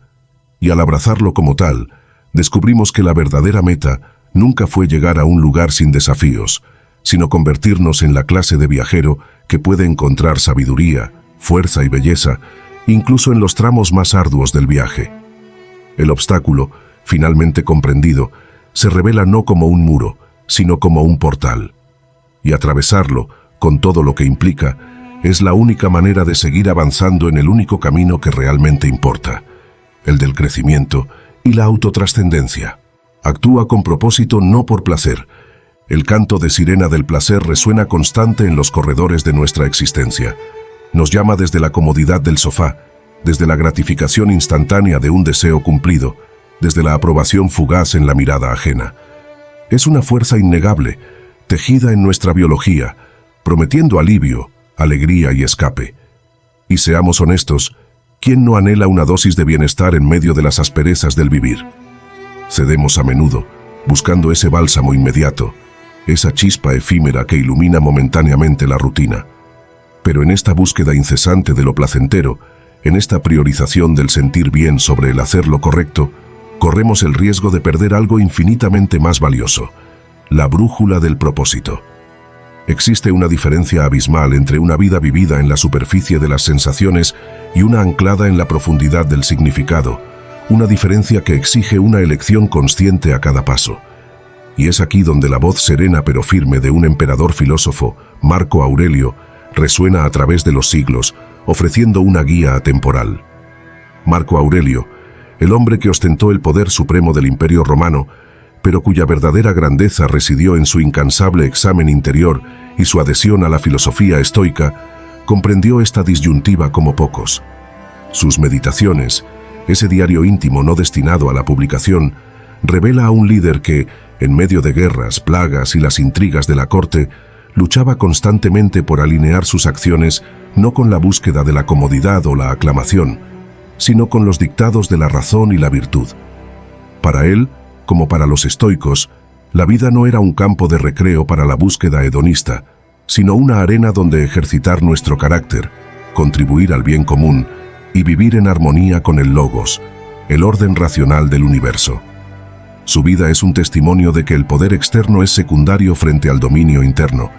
Y al abrazarlo como tal, descubrimos que la verdadera meta nunca fue llegar a un lugar sin desafíos, sino convertirnos en la clase de viajero que puede encontrar sabiduría, fuerza y belleza, incluso en los tramos más arduos del viaje. El obstáculo, finalmente comprendido, se revela no como un muro, sino como un portal. Y atravesarlo, con todo lo que implica, es la única manera de seguir avanzando en el único camino que realmente importa, el del crecimiento y la autotrascendencia. Actúa con propósito, no por placer. El canto de sirena del placer resuena constante en los corredores de nuestra existencia. Nos llama desde la comodidad del sofá, desde la gratificación instantánea de un deseo cumplido, desde la aprobación fugaz en la mirada ajena. Es una fuerza innegable, tejida en nuestra biología, prometiendo alivio, alegría y escape. Y seamos honestos, ¿quién no anhela una dosis de bienestar en medio de las asperezas del vivir? Cedemos a menudo, buscando ese bálsamo inmediato, esa chispa efímera que ilumina momentáneamente la rutina. Pero en esta búsqueda incesante de lo placentero, en esta priorización del sentir bien sobre el hacer lo correcto, corremos el riesgo de perder algo infinitamente más valioso, la brújula del propósito. Existe una diferencia abismal entre una vida vivida en la superficie de las sensaciones y una anclada en la profundidad del significado, una diferencia que exige una elección consciente a cada paso. Y es aquí donde la voz serena pero firme de un emperador filósofo, Marco Aurelio, resuena a través de los siglos, ofreciendo una guía atemporal. Marco Aurelio, el hombre que ostentó el poder supremo del Imperio Romano, pero cuya verdadera grandeza residió en su incansable examen interior y su adhesión a la filosofía estoica, comprendió esta disyuntiva como pocos. Sus meditaciones, ese diario íntimo no destinado a la publicación, revela a un líder que, en medio de guerras, plagas y las intrigas de la corte, luchaba constantemente por alinear sus acciones no con la búsqueda de la comodidad o la aclamación, sino con los dictados de la razón y la virtud. Para él, como para los estoicos, la vida no era un campo de recreo para la búsqueda hedonista, sino una arena donde ejercitar nuestro carácter, contribuir al bien común y vivir en armonía con el logos, el orden racional del universo. Su vida es un testimonio de que el poder externo es secundario frente al dominio interno,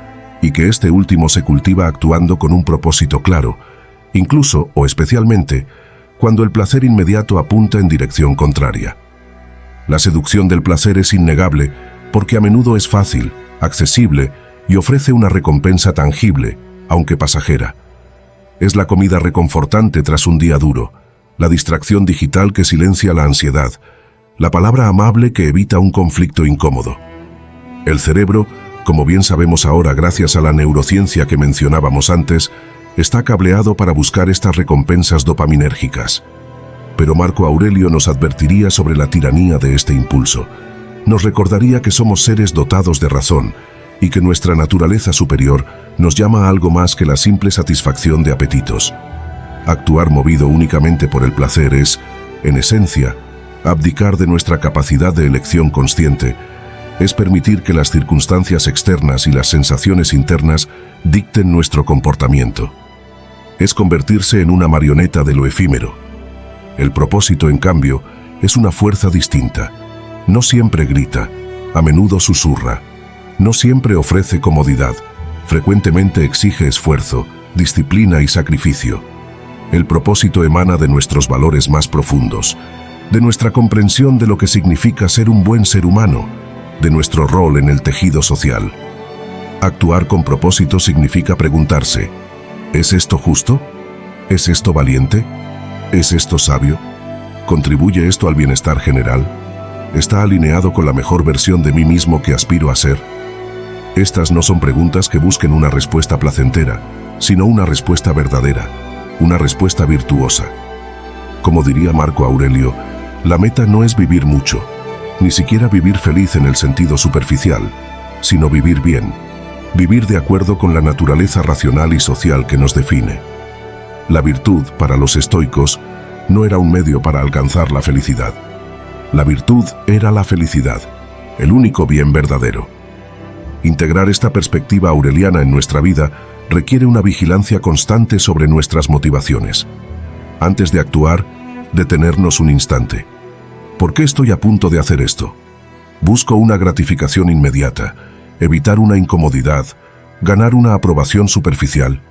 y que este último se cultiva actuando con un propósito claro, incluso o especialmente cuando el placer inmediato apunta en dirección contraria. La seducción del placer es innegable porque a menudo es fácil, accesible y ofrece una recompensa tangible, aunque pasajera. Es la comida reconfortante tras un día duro, la distracción digital que silencia la ansiedad, la palabra amable que evita un conflicto incómodo. El cerebro, como bien sabemos ahora gracias a la neurociencia que mencionábamos antes, está cableado para buscar estas recompensas dopaminérgicas. Pero Marco Aurelio nos advertiría sobre la tiranía de este impulso. Nos recordaría que somos seres dotados de razón y que nuestra naturaleza superior nos llama a algo más que la simple satisfacción de apetitos. Actuar movido únicamente por el placer es, en esencia, abdicar de nuestra capacidad de elección consciente, es permitir que las circunstancias externas y las sensaciones internas dicten nuestro comportamiento. Es convertirse en una marioneta de lo efímero. El propósito, en cambio, es una fuerza distinta. No siempre grita, a menudo susurra. No siempre ofrece comodidad, frecuentemente exige esfuerzo, disciplina y sacrificio. El propósito emana de nuestros valores más profundos, de nuestra comprensión de lo que significa ser un buen ser humano, de nuestro rol en el tejido social. Actuar con propósito significa preguntarse: ¿es esto justo? ¿Es esto valiente? ¿Es esto sabio? ¿Contribuye esto al bienestar general? ¿Está alineado con la mejor versión de mí mismo que aspiro a ser? Estas no son preguntas que busquen una respuesta placentera, sino una respuesta verdadera, una respuesta virtuosa. Como diría Marco Aurelio, la meta no es vivir mucho, ni siquiera vivir feliz en el sentido superficial, sino vivir bien, vivir de acuerdo con la naturaleza racional y social que nos define. La virtud, para los estoicos, no era un medio para alcanzar la felicidad. La virtud era la felicidad, el único bien verdadero. Integrar esta perspectiva aureliana en nuestra vida requiere una vigilancia constante sobre nuestras motivaciones. Antes de actuar, detenernos un instante. ¿Por qué estoy a punto de hacer esto? ¿Busco una gratificación inmediata, evitar una incomodidad, ganar una aprobación superficial?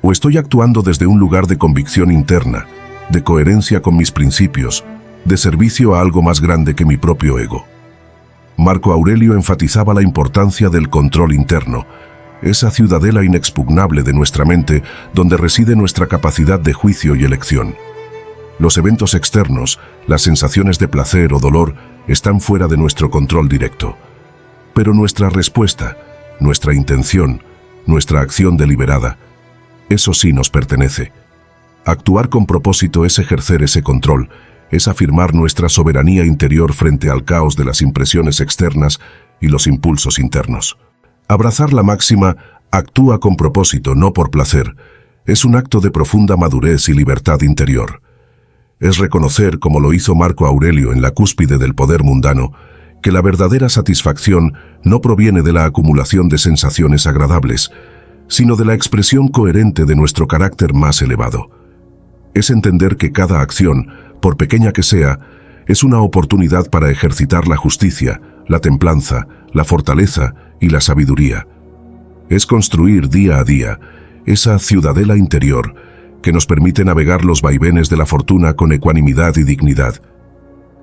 ¿O estoy actuando desde un lugar de convicción interna, de coherencia con mis principios, de servicio a algo más grande que mi propio ego? Marco Aurelio enfatizaba la importancia del control interno, esa ciudadela inexpugnable de nuestra mente donde reside nuestra capacidad de juicio y elección. Los eventos externos, las sensaciones de placer o dolor, están fuera de nuestro control directo. Pero nuestra respuesta, nuestra intención, nuestra acción deliberada, eso sí nos pertenece. Actuar con propósito es ejercer ese control, es afirmar nuestra soberanía interior frente al caos de las impresiones externas y los impulsos internos. Abrazar la máxima "actúa con propósito, no por placer", es un acto de profunda madurez y libertad interior. Es reconocer, como lo hizo Marco Aurelio en la cúspide del poder mundano, que la verdadera satisfacción no proviene de la acumulación de sensaciones agradables, sino de la expresión coherente de nuestro carácter más elevado. Es entender que cada acción, por pequeña que sea, es una oportunidad para ejercitar la justicia, la templanza, la fortaleza y la sabiduría. Es construir día a día esa ciudadela interior que nos permite navegar los vaivenes de la fortuna con ecuanimidad y dignidad.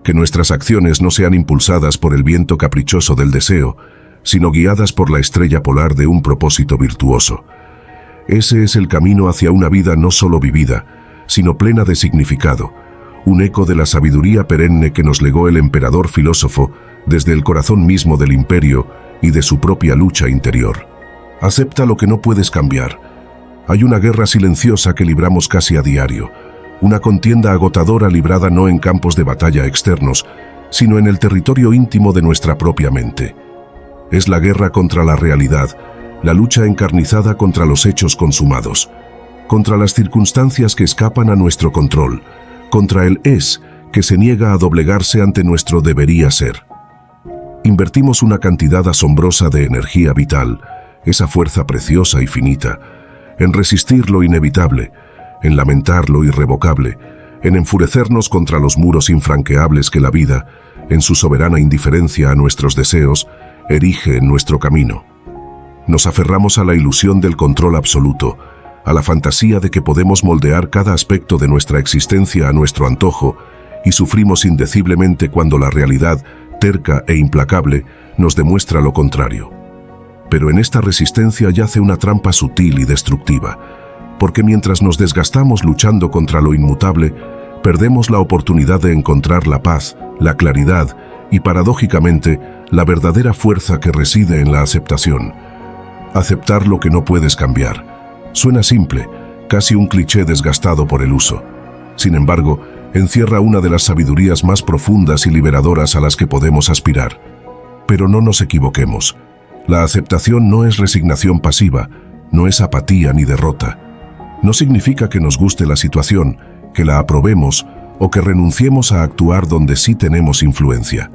Que nuestras acciones no sean impulsadas por el viento caprichoso del deseo, sino guiadas por la estrella polar de un propósito virtuoso. Ese es el camino hacia una vida no solo vivida, sino plena de significado, un eco de la sabiduría perenne que nos legó el emperador filósofo desde el corazón mismo del imperio y de su propia lucha interior. Acepta lo que no puedes cambiar. Hay una guerra silenciosa que libramos casi a diario, una contienda agotadora librada no en campos de batalla externos, sino en el territorio íntimo de nuestra propia mente. Es la guerra contra la realidad, la lucha encarnizada contra los hechos consumados, contra las circunstancias que escapan a nuestro control, contra el es que se niega a doblegarse ante nuestro debería ser. Invertimos una cantidad asombrosa de energía vital, esa fuerza preciosa y finita, en resistir lo inevitable, en lamentar lo irrevocable, en enfurecernos contra los muros infranqueables que la vida, en su soberana indiferencia a nuestros deseos, erige en nuestro camino. Nos aferramos a la ilusión del control absoluto, a la fantasía de que podemos moldear cada aspecto de nuestra existencia a nuestro antojo, y sufrimos indeciblemente cuando la realidad, terca e implacable, nos demuestra lo contrario. Pero en esta resistencia yace una trampa sutil y destructiva, porque mientras nos desgastamos luchando contra lo inmutable, perdemos la oportunidad de encontrar la paz, la claridad y paradójicamente, la verdadera fuerza que reside en la aceptación. Aceptar lo que no puedes cambiar. Suena simple, casi un cliché desgastado por el uso. Sin embargo, encierra una de las sabidurías más profundas y liberadoras a las que podemos aspirar. Pero no nos equivoquemos. La aceptación no es resignación pasiva, no es apatía ni derrota. No significa que nos guste la situación, que la aprobemos o que renunciemos a actuar donde sí tenemos influencia.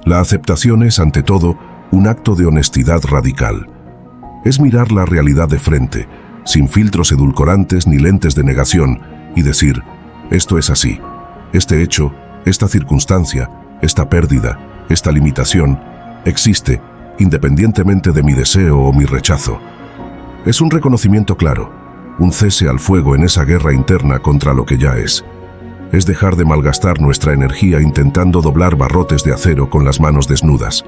La aceptación es, ante todo, un acto de honestidad radical. Es mirar la realidad de frente, sin filtros edulcorantes ni lentes de negación, y decir, esto es así, este hecho, esta circunstancia, esta pérdida, esta limitación, existe, independientemente de mi deseo o mi rechazo. Es un reconocimiento claro, un cese al fuego en esa guerra interna contra lo que ya es. Es dejar de malgastar nuestra energía intentando doblar barrotes de acero con las manos desnudas.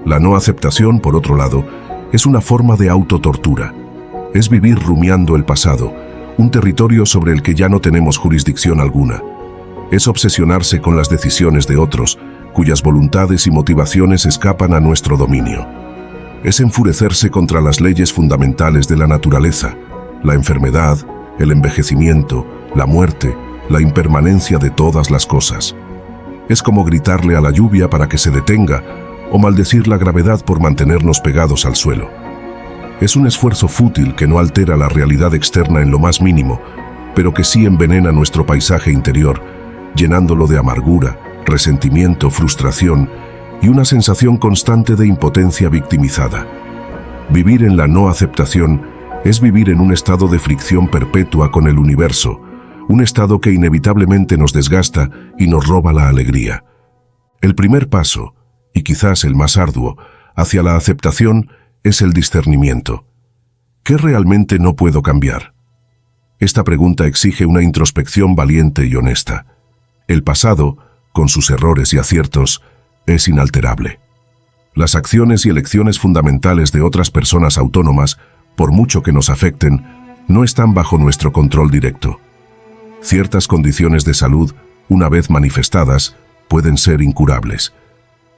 La no aceptación, por otro lado, es una forma de autotortura. Es vivir rumiando el pasado, un territorio sobre el que ya no tenemos jurisdicción alguna. Es obsesionarse con las decisiones de otros, cuyas voluntades y motivaciones escapan a nuestro dominio. Es enfurecerse contra las leyes fundamentales de la naturaleza, la enfermedad, el envejecimiento, la muerte, la impermanencia de todas las cosas. Es como gritarle a la lluvia para que se detenga o maldecir la gravedad por mantenernos pegados al suelo. Es un esfuerzo fútil que no altera la realidad externa en lo más mínimo, pero que sí envenena nuestro paisaje interior, llenándolo de amargura, resentimiento, frustración y una sensación constante de impotencia victimizada. Vivir en la no aceptación es vivir en un estado de fricción perpetua con el universo, un estado que inevitablemente nos desgasta y nos roba la alegría. El primer paso, y quizás el más arduo, hacia la aceptación es el discernimiento. ¿Qué realmente no puedo cambiar? Esta pregunta exige una introspección valiente y honesta. El pasado, con sus errores y aciertos, es inalterable. Las acciones y elecciones fundamentales de otras personas autónomas, por mucho que nos afecten, no están bajo nuestro control directo. Ciertas condiciones de salud, una vez manifestadas, pueden ser incurables.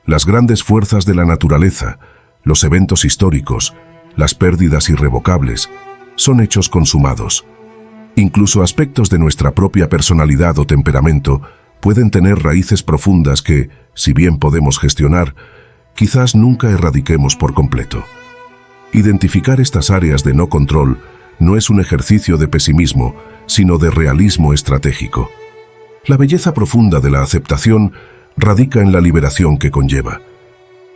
Las grandes fuerzas de la naturaleza, los eventos históricos, las pérdidas irrevocables, son hechos consumados. Incluso aspectos de nuestra propia personalidad o temperamento pueden tener raíces profundas que, si bien podemos gestionar, quizás nunca erradiquemos por completo. Identificar estas áreas de no control no es un ejercicio de pesimismo, sino de realismo estratégico. La belleza profunda de la aceptación radica en la liberación que conlleva.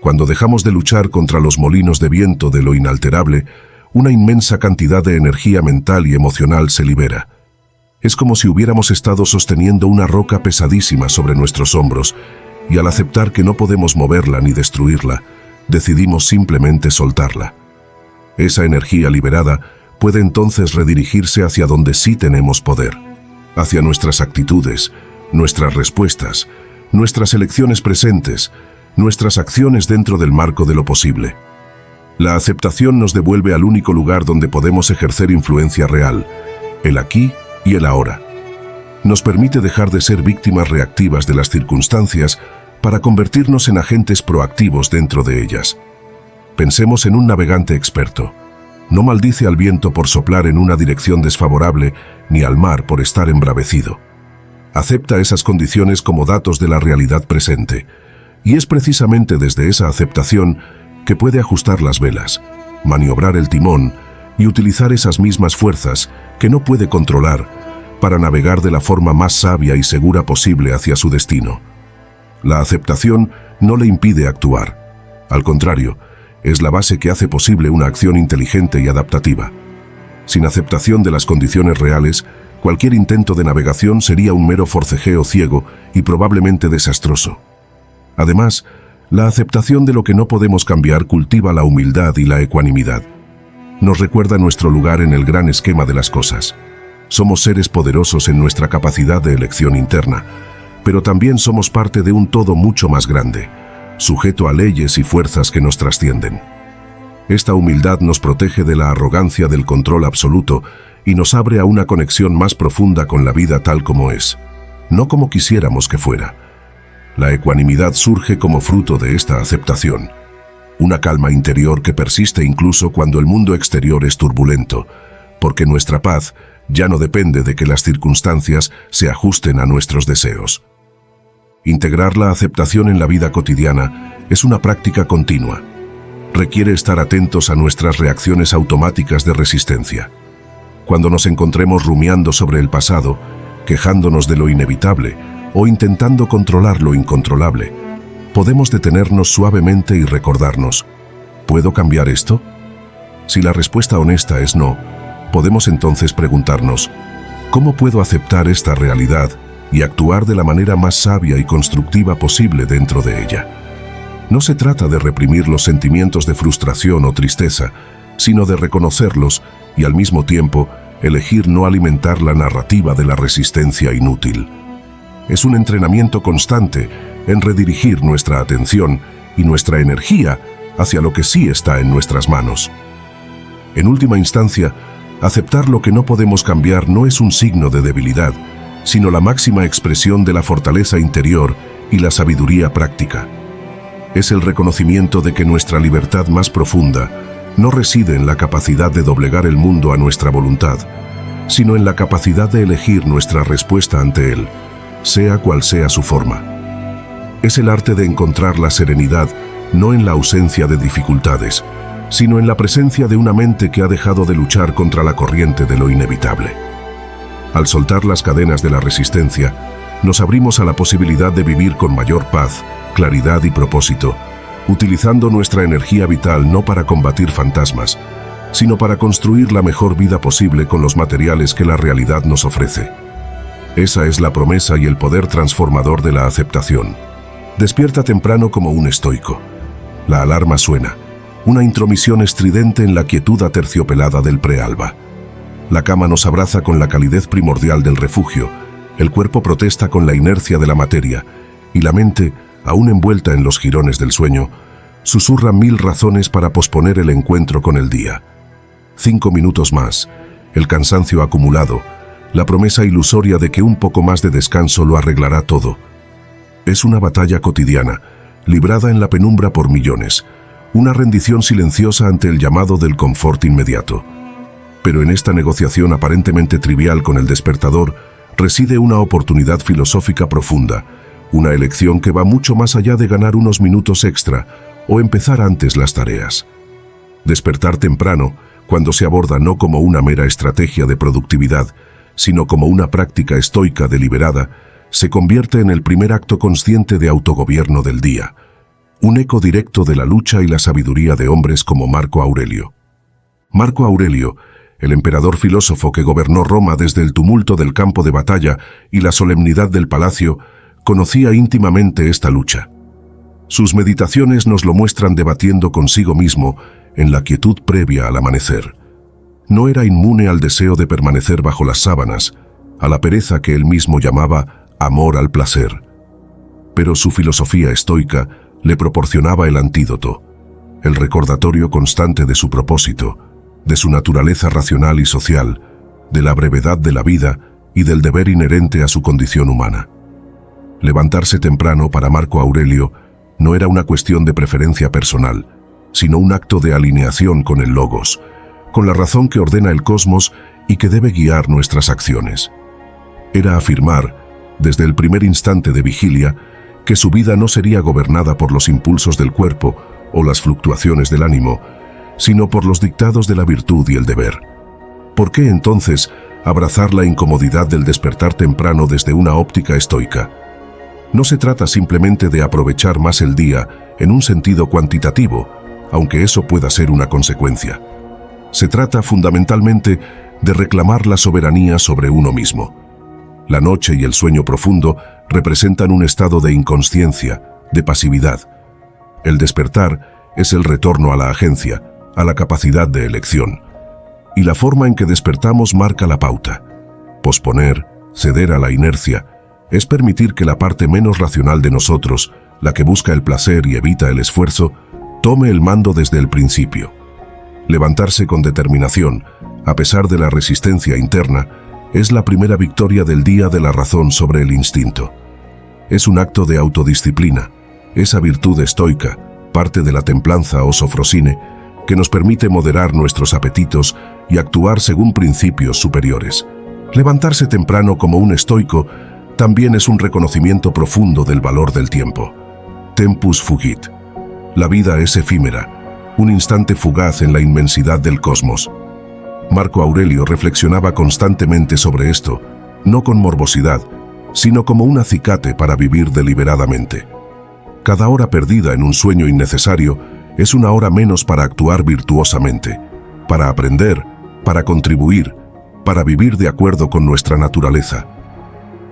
Cuando dejamos de luchar contra los molinos de viento de lo inalterable, una inmensa cantidad de energía mental y emocional se libera. Es como si hubiéramos estado sosteniendo una roca pesadísima sobre nuestros hombros, y al aceptar que no podemos moverla ni destruirla, decidimos simplemente soltarla. Esa energía liberada puede entonces redirigirse hacia donde sí tenemos poder, hacia nuestras actitudes, nuestras respuestas, nuestras elecciones presentes, nuestras acciones dentro del marco de lo posible. La aceptación nos devuelve al único lugar donde podemos ejercer influencia real, el aquí y el ahora. Nos permite dejar de ser víctimas reactivas de las circunstancias para convertirnos en agentes proactivos dentro de ellas. Pensemos en un navegante experto. No maldice al viento por soplar en una dirección desfavorable, ni al mar por estar embravecido. Acepta esas condiciones como datos de la realidad presente, y es precisamente desde esa aceptación que puede ajustar las velas, maniobrar el timón y utilizar esas mismas fuerzas que no puede controlar para navegar de la forma más sabia y segura posible hacia su destino. La aceptación no le impide actuar. Al contrario, es la base que hace posible una acción inteligente y adaptativa. Sin aceptación de las condiciones reales, cualquier intento de navegación sería un mero forcejeo ciego y probablemente desastroso. Además, la aceptación de lo que no podemos cambiar cultiva la humildad y la ecuanimidad. Nos recuerda nuestro lugar en el gran esquema de las cosas. Somos seres poderosos en nuestra capacidad de elección interna, pero también somos parte de un todo mucho más grande, sujeto a leyes y fuerzas que nos trascienden. Esta humildad nos protege de la arrogancia del control absoluto y nos abre a una conexión más profunda con la vida tal como es, no como quisiéramos que fuera. La ecuanimidad surge como fruto de esta aceptación. Una calma interior que persiste incluso cuando el mundo exterior es turbulento, porque nuestra paz ya no depende de que las circunstancias se ajusten a nuestros deseos. Integrar la aceptación en la vida cotidiana es una práctica continua. Requiere estar atentos a nuestras reacciones automáticas de resistencia. Cuando nos encontremos rumiando sobre el pasado, quejándonos de lo inevitable o intentando controlar lo incontrolable, podemos detenernos suavemente y recordarnos: ¿puedo cambiar esto? Si la respuesta honesta es no, podemos entonces preguntarnos: ¿cómo puedo aceptar esta realidad y actuar de la manera más sabia y constructiva posible dentro de ella? No se trata de reprimir los sentimientos de frustración o tristeza, sino de reconocerlos y al mismo tiempo elegir no alimentar la narrativa de la resistencia inútil. Es un entrenamiento constante en redirigir nuestra atención y nuestra energía hacia lo que sí está en nuestras manos. En última instancia, aceptar lo que no podemos cambiar no es un signo de debilidad, sino la máxima expresión de la fortaleza interior y la sabiduría práctica. Es el reconocimiento de que nuestra libertad más profunda no reside en la capacidad de doblegar el mundo a nuestra voluntad, sino en la capacidad de elegir nuestra respuesta ante él, sea cual sea su forma. Es el arte de encontrar la serenidad no en la ausencia de dificultades, sino en la presencia de una mente que ha dejado de luchar contra la corriente de lo inevitable. Al soltar las cadenas de la resistencia, nos abrimos a la posibilidad de vivir con mayor paz, claridad y propósito, utilizando nuestra energía vital no para combatir fantasmas, sino para construir la mejor vida posible con los materiales que la realidad nos ofrece. Esa es la promesa y el poder transformador de la aceptación. Despierta temprano como un estoico. La alarma suena, una intromisión estridente en la quietud aterciopelada del prealba. La cama nos abraza con la calidez primordial del refugio, el cuerpo protesta con la inercia de la materia, y la mente, aún envuelta en los jirones del sueño, susurra 1000 razones para posponer el encuentro con el día. 5 minutos más, el cansancio acumulado, la promesa ilusoria de que un poco más de descanso lo arreglará todo. Es una batalla cotidiana, librada en la penumbra por millones, una rendición silenciosa ante el llamado del confort inmediato. Pero en esta negociación aparentemente trivial con el despertador, reside una oportunidad filosófica profunda, una elección que va mucho más allá de ganar unos minutos extra o empezar antes las tareas. Despertar temprano, cuando se aborda no como una mera estrategia de productividad, sino como una práctica estoica deliberada, se convierte en el primer acto consciente de autogobierno del día, un eco directo de la lucha y la sabiduría de hombres como Marco Aurelio. Marco Aurelio, el emperador filósofo que gobernó Roma desde el tumulto del campo de batalla y la solemnidad del palacio, conocía íntimamente esta lucha. Sus meditaciones nos lo muestran debatiendo consigo mismo en la quietud previa al amanecer. No era inmune al deseo de permanecer bajo las sábanas, a la pereza que él mismo llamaba amor al placer. Pero su filosofía estoica le proporcionaba el antídoto, el recordatorio constante de su propósito, de su naturaleza racional y social, de la brevedad de la vida y del deber inherente a su condición humana. Levantarse temprano para Marco Aurelio no era una cuestión de preferencia personal, sino un acto de alineación con el logos, con la razón que ordena el cosmos y que debe guiar nuestras acciones. Era afirmar, desde el primer instante de vigilia, que su vida no sería gobernada por los impulsos del cuerpo o las fluctuaciones del ánimo, sino por los dictados de la virtud y el deber. ¿Por qué entonces abrazar la incomodidad del despertar temprano desde una óptica estoica? No se trata simplemente de aprovechar más el día en un sentido cuantitativo, aunque eso pueda ser una consecuencia. Se trata fundamentalmente de reclamar la soberanía sobre uno mismo. La noche y el sueño profundo representan un estado de inconsciencia, de pasividad. El despertar es el retorno a la agencia, a la capacidad de elección. Y la forma en que despertamos marca la pauta. Posponer, ceder a la inercia, es permitir que la parte menos racional de nosotros, la que busca el placer y evita el esfuerzo, tome el mando desde el principio. Levantarse con determinación, a pesar de la resistencia interna, es la primera victoria del día de la razón sobre el instinto. Es un acto de autodisciplina, esa virtud estoica, parte de la templanza o sofrosine, que nos permite moderar nuestros apetitos y actuar según principios superiores. Levantarse temprano como un estoico también es un reconocimiento profundo del valor del tiempo. Tempus fugit. La vida es efímera, un instante fugaz en la inmensidad del cosmos. Marco Aurelio reflexionaba constantemente sobre esto, no con morbosidad, sino como un acicate para vivir deliberadamente. Cada hora perdida en un sueño innecesario es una hora menos para actuar virtuosamente, para aprender, para contribuir, para vivir de acuerdo con nuestra naturaleza.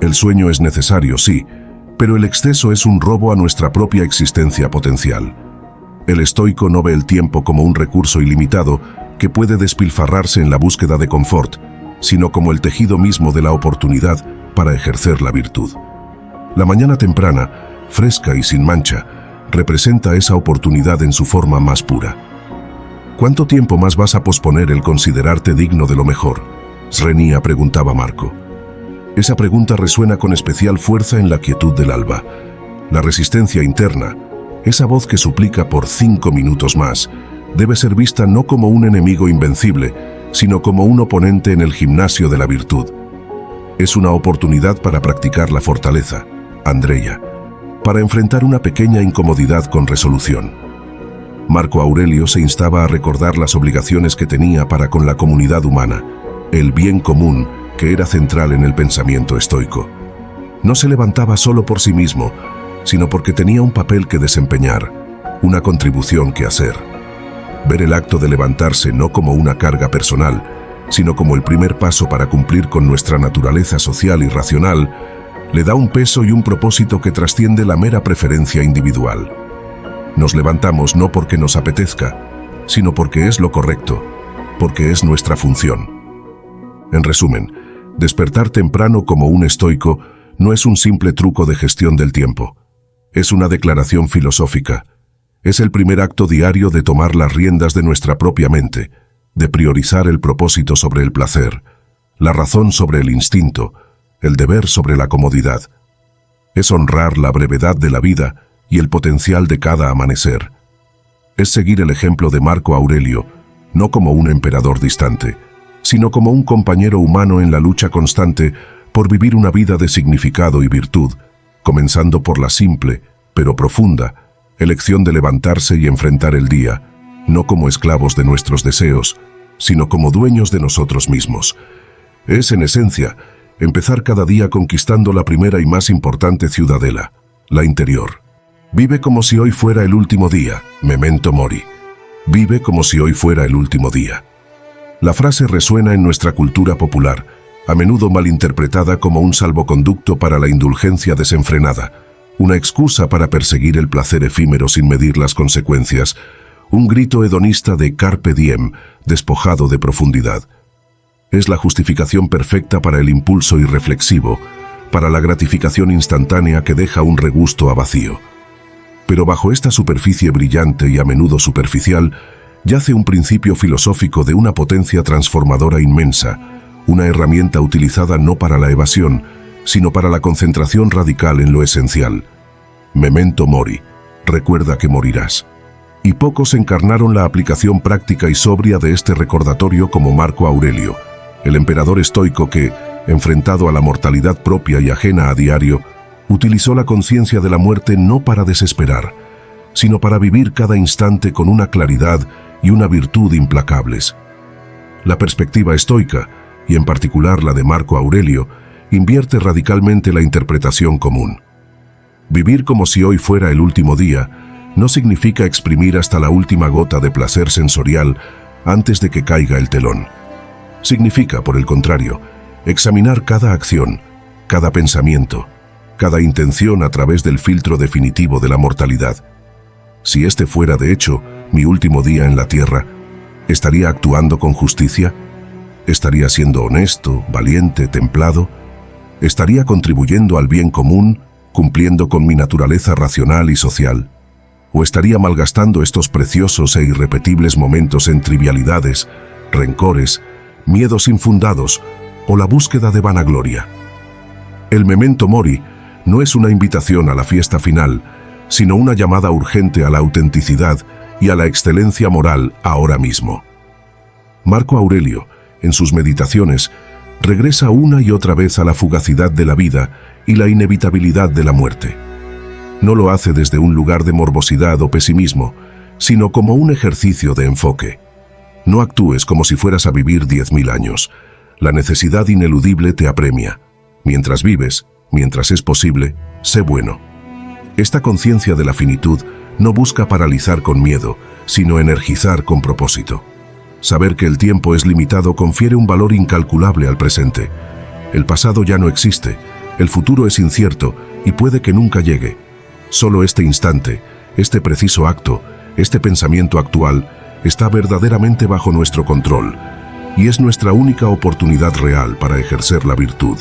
El sueño es necesario, sí, pero el exceso es un robo a nuestra propia existencia potencial. El estoico no ve el tiempo como un recurso ilimitado que puede despilfarrarse en la búsqueda de confort, sino como el tejido mismo de la oportunidad para ejercer la virtud. La mañana temprana, fresca y sin mancha, representa esa oportunidad en su forma más pura. ¿Cuánto tiempo más vas a posponer el considerarte digno de lo mejor? Srenia preguntaba Marco. Esa pregunta resuena con especial fuerza en la quietud del alba. La resistencia interna, esa voz que suplica por 5 minutos más, debe ser vista no como un enemigo invencible, sino como un oponente en el gimnasio de la virtud. Es una oportunidad para practicar la fortaleza, Andrea, para enfrentar una pequeña incomodidad con resolución. Marco Aurelio se instaba a recordar las obligaciones que tenía para con la comunidad humana, el bien común que era central en el pensamiento estoico. No se levantaba solo por sí mismo, sino porque tenía un papel que desempeñar, una contribución que hacer. Ver el acto de levantarse no como una carga personal, sino como el primer paso para cumplir con nuestra naturaleza social y racional, le da un peso y un propósito que trasciende la mera preferencia individual. Nos levantamos no porque nos apetezca, sino porque es lo correcto, porque es nuestra función. En resumen, despertar temprano como un estoico no es un simple truco de gestión del tiempo. Es una declaración filosófica. Es el primer acto diario de tomar las riendas de nuestra propia mente, de priorizar el propósito sobre el placer, la razón sobre el instinto, el deber sobre la comodidad. Es honrar la brevedad de la vida y el potencial de cada amanecer. Es seguir el ejemplo de Marco Aurelio, no como un emperador distante, sino como un compañero humano en la lucha constante por vivir una vida de significado y virtud, comenzando por la simple, pero profunda, elección de levantarse y enfrentar el día, no como esclavos de nuestros deseos, sino como dueños de nosotros mismos. Es, en esencia, empezar cada día conquistando la primera y más importante ciudadela, la interior. Vive como si hoy fuera el último día, memento mori. Vive como si hoy fuera el último día. La frase resuena en nuestra cultura popular, a menudo malinterpretada como un salvoconducto para la indulgencia desenfrenada, una excusa para perseguir el placer efímero sin medir las consecuencias, un grito hedonista de carpe diem, despojado de profundidad. Es la justificación perfecta para el impulso irreflexivo, para la gratificación instantánea que deja un regusto a vacío. Pero bajo esta superficie brillante y a menudo superficial, yace un principio filosófico de una potencia transformadora inmensa, una herramienta utilizada no para la evasión, sino para la concentración radical en lo esencial. Memento mori, recuerda que morirás. Y pocos encarnaron la aplicación práctica y sobria de este recordatorio como Marco Aurelio, el emperador estoico que, enfrentado a la mortalidad propia y ajena a diario, utilizó la conciencia de la muerte no para desesperar, sino para vivir cada instante con una claridad y una virtud implacables. La perspectiva estoica, y en particular la de Marco Aurelio, invierte radicalmente la interpretación común. Vivir como si hoy fuera el último día no significa exprimir hasta la última gota de placer sensorial antes de que caiga el telón. Significa, por el contrario, examinar cada acción, cada pensamiento, cada intención a través del filtro definitivo de la mortalidad. Si este fuera, de hecho, mi último día en la tierra, ¿estaría actuando con justicia? ¿Estaría siendo honesto, valiente, templado? ¿Estaría contribuyendo al bien común, cumpliendo con mi naturaleza racional y social? ¿O estaría malgastando estos preciosos e irrepetibles momentos en trivialidades, rencores, miedos infundados o la búsqueda de vanagloria? El memento mori no es una invitación a la fiesta final, sino una llamada urgente a la autenticidad y a la excelencia moral ahora mismo. Marco Aurelio, en sus meditaciones, regresa una y otra vez a la fugacidad de la vida y la inevitabilidad de la muerte. No lo hace desde un lugar de morbosidad o pesimismo, sino como un ejercicio de enfoque. No actúes como si fueras a vivir 10.000 años. La necesidad ineludible te apremia. Mientras vives, mientras es posible, sé bueno. Esta conciencia de la finitud no busca paralizar con miedo, sino energizar con propósito. Saber que el tiempo es limitado confiere un valor incalculable al presente. El pasado ya no existe, el futuro es incierto y puede que nunca llegue. Solo este instante, este preciso acto, este pensamiento actual, está verdaderamente bajo nuestro control y es nuestra única oportunidad real para ejercer la virtud.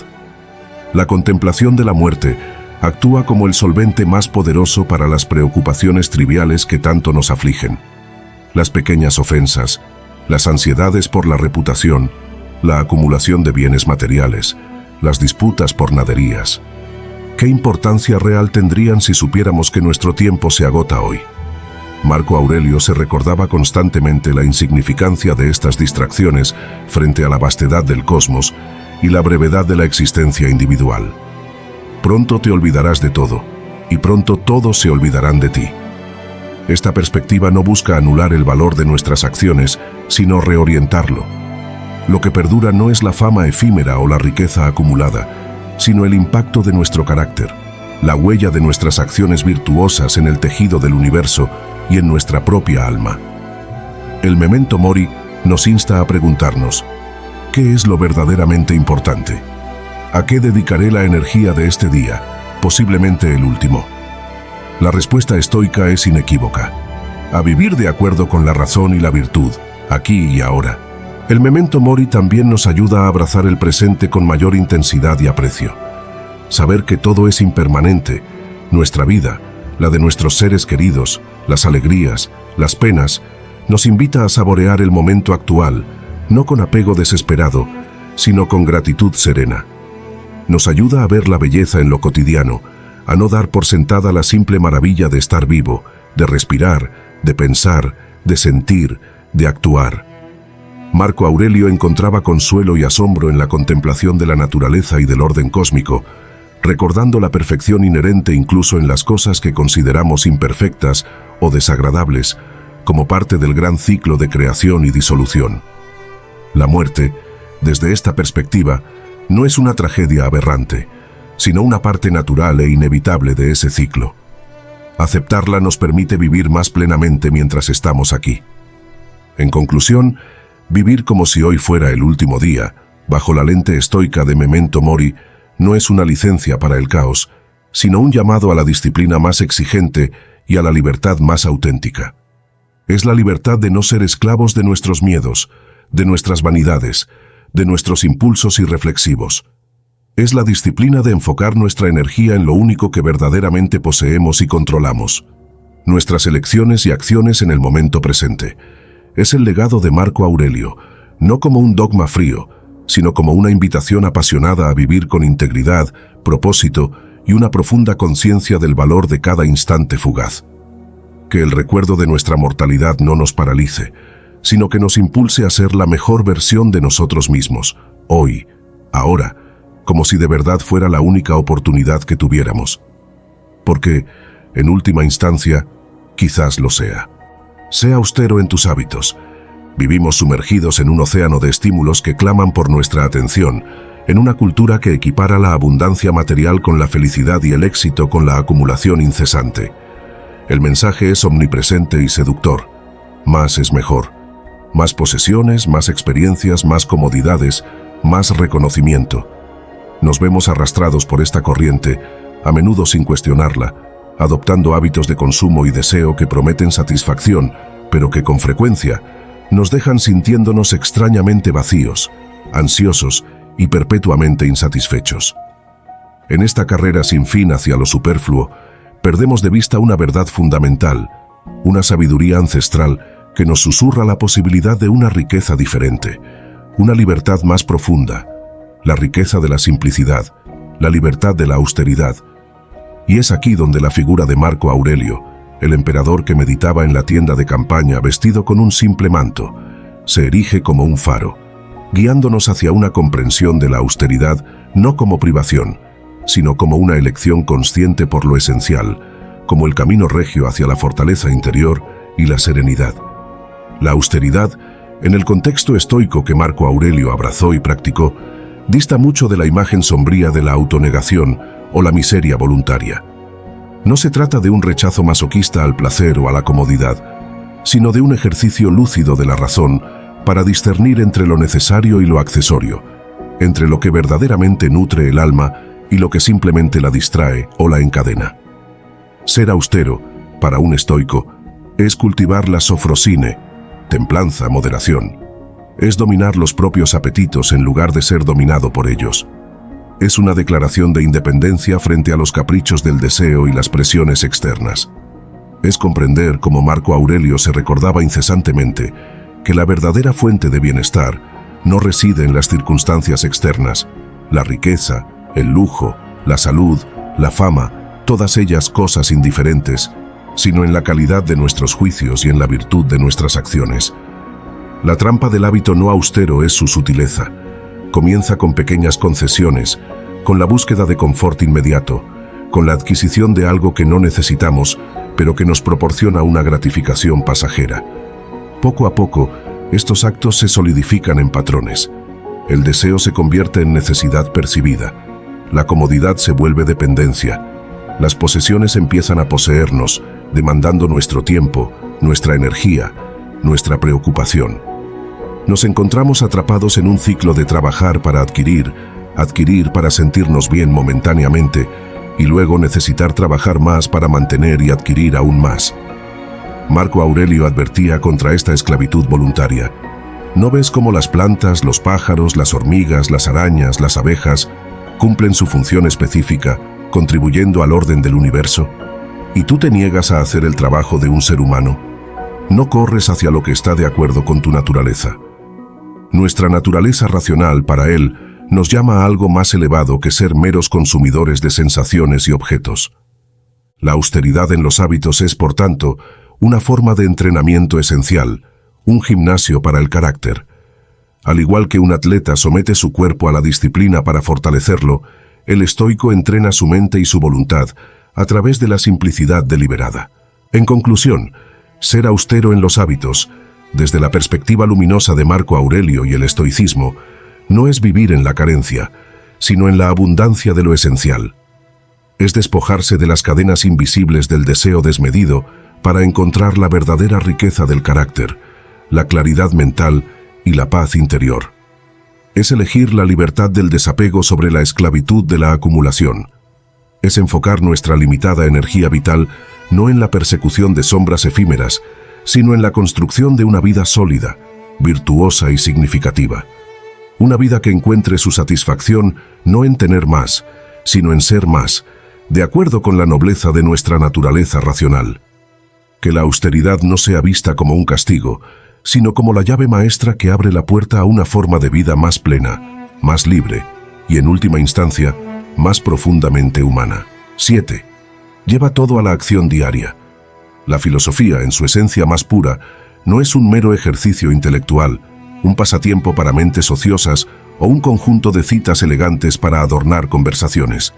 La contemplación de la muerte actúa como el solvente más poderoso para las preocupaciones triviales que tanto nos afligen. Las pequeñas ofensas, las ansiedades por la reputación, la acumulación de bienes materiales, las disputas por naderías. ¿Qué importancia real tendrían si supiéramos que nuestro tiempo se agota hoy? Marco Aurelio se recordaba constantemente la insignificancia de estas distracciones frente a la vastedad del cosmos y la brevedad de la existencia individual. Pronto te olvidarás de todo, y pronto todos se olvidarán de ti. Esta perspectiva no busca anular el valor de nuestras acciones, sino reorientarlo. Lo que perdura no es la fama efímera o la riqueza acumulada, sino el impacto de nuestro carácter, la huella de nuestras acciones virtuosas en el tejido del universo y en nuestra propia alma. El Memento Mori nos insta a preguntarnos, ¿qué es lo verdaderamente importante? ¿A qué dedicaré la energía de este día, posiblemente el último? La respuesta estoica es inequívoca: a vivir de acuerdo con la razón y la virtud, aquí y ahora. El Memento Mori también nos ayuda a abrazar el presente con mayor intensidad y aprecio. Saber que todo es impermanente, nuestra vida, la de nuestros seres queridos, las alegrías, las penas, nos invita a saborear el momento actual, no con apego desesperado, sino con gratitud serena. Nos ayuda a ver la belleza en lo cotidiano, a no dar por sentada la simple maravilla de estar vivo, de respirar, de pensar, de sentir, de actuar. Marco Aurelio encontraba consuelo y asombro en la contemplación de la naturaleza y del orden cósmico, recordando la perfección inherente incluso en las cosas que consideramos imperfectas o desagradables, como parte del gran ciclo de creación y disolución. La muerte, desde esta perspectiva, no es una tragedia aberrante, sino una parte natural e inevitable de ese ciclo. Aceptarla nos permite vivir más plenamente mientras estamos aquí. En conclusión, vivir como si hoy fuera el último día, bajo la lente estoica de Memento Mori, no es una licencia para el caos, sino un llamado a la disciplina más exigente y a la libertad más auténtica. Es la libertad de no ser esclavos de nuestros miedos, de nuestras vanidades, de nuestros impulsos irreflexivos. Es la disciplina de enfocar nuestra energía en lo único que verdaderamente poseemos y controlamos, nuestras elecciones y acciones en el momento presente. Es el legado de Marco Aurelio, no como un dogma frío, sino como una invitación apasionada a vivir con integridad, propósito y una profunda conciencia del valor de cada instante fugaz. Que el recuerdo de nuestra mortalidad no nos paralice, sino que nos impulse a ser la mejor versión de nosotros mismos, hoy, ahora, como si de verdad fuera la única oportunidad que tuviéramos. Porque, en última instancia, quizás lo sea. Sé austero en tus hábitos. Vivimos sumergidos en un océano de estímulos que claman por nuestra atención, en una cultura que equipara la abundancia material con la felicidad y el éxito con la acumulación incesante. El mensaje es omnipresente y seductor. Más es mejor. Más posesiones, más experiencias, más comodidades, más reconocimiento. Nos vemos arrastrados por esta corriente, a menudo sin cuestionarla, adoptando hábitos de consumo y deseo que prometen satisfacción, pero que con frecuencia nos dejan sintiéndonos extrañamente vacíos, ansiosos y perpetuamente insatisfechos. En esta carrera sin fin hacia lo superfluo, perdemos de vista una verdad fundamental, una sabiduría ancestral que nos susurra la posibilidad de una riqueza diferente, una libertad más profunda, la riqueza de la simplicidad, la libertad de la austeridad, Y es aquí donde la figura de Marco Aurelio, el emperador que meditaba en la tienda de campaña vestido con un simple manto, se erige como un faro, guiándonos hacia una comprensión de la austeridad no como privación, sino como una elección consciente por lo esencial, como el camino regio hacia la fortaleza interior y la serenidad. La austeridad, en el contexto estoico que Marco Aurelio abrazó y practicó, dista mucho de la imagen sombría de la autonegación o la miseria voluntaria. No se trata de un rechazo masoquista al placer o a la comodidad, sino de un ejercicio lúcido de la razón para discernir entre lo necesario y lo accesorio, entre lo que verdaderamente nutre el alma y lo que simplemente la distrae o la encadena. Ser austero, para un estoico, es cultivar la sofrosine, templanza, moderación. Es dominar los propios apetitos en lugar de ser dominado por ellos. Es una declaración de independencia frente a los caprichos del deseo y las presiones externas. Es comprender, como Marco Aurelio se recordaba incesantemente, que la verdadera fuente de bienestar no reside en las circunstancias externas, la riqueza, el lujo, la salud, la fama, todas ellas cosas indiferentes, sino en la calidad de nuestros juicios y en la virtud de nuestras acciones. La trampa del hábito no austero es su sutileza. Comienza con pequeñas concesiones, con la búsqueda de confort inmediato, con la adquisición de algo que no necesitamos, pero que nos proporciona una gratificación pasajera. Poco a poco, estos actos se solidifican en patrones. El deseo se convierte en necesidad percibida. La comodidad se vuelve dependencia. Las posesiones empiezan a poseernos, demandando nuestro tiempo, nuestra energía, nuestra preocupación. Nos encontramos atrapados en un ciclo de trabajar para adquirir para sentirnos bien momentáneamente, y luego necesitar trabajar más para mantener y adquirir aún más. Marco Aurelio advertía contra esta esclavitud voluntaria. ¿No ves cómo las plantas, los pájaros, las hormigas, las arañas, las abejas cumplen su función específica, contribuyendo al orden del universo? ¿Y tú te niegas a hacer el trabajo de un ser humano? No corres hacia lo que está de acuerdo con tu naturaleza. Nuestra naturaleza racional, para él, nos llama a algo más elevado que ser meros consumidores de sensaciones y objetos. La austeridad en los hábitos es, por tanto, una forma de entrenamiento esencial, un gimnasio para el carácter. Al igual que un atleta somete su cuerpo a la disciplina para fortalecerlo, el estoico entrena su mente y su voluntad a través de la simplicidad deliberada. En conclusión, ser austero en los hábitos, desde la perspectiva luminosa de Marco Aurelio y el estoicismo, no es vivir en la carencia, sino en la abundancia de lo esencial. Es despojarse de las cadenas invisibles del deseo desmedido para encontrar la verdadera riqueza del carácter, la claridad mental y la paz interior. Es elegir la libertad del desapego sobre la esclavitud de la acumulación. Es enfocar nuestra limitada energía vital no en la persecución de sombras efímeras, sino en la construcción de una vida sólida, virtuosa y significativa. Una vida que encuentre su satisfacción no en tener más, sino en ser más, de acuerdo con la nobleza de nuestra naturaleza racional. Que la austeridad no sea vista como un castigo, sino como la llave maestra que abre la puerta a una forma de vida más plena, más libre y, en última instancia, más profundamente humana. 7. Lleva todo a la acción diaria. La filosofía, en su esencia más pura, no es un mero ejercicio intelectual, un pasatiempo para mentes ociosas o un conjunto de citas elegantes para adornar conversaciones.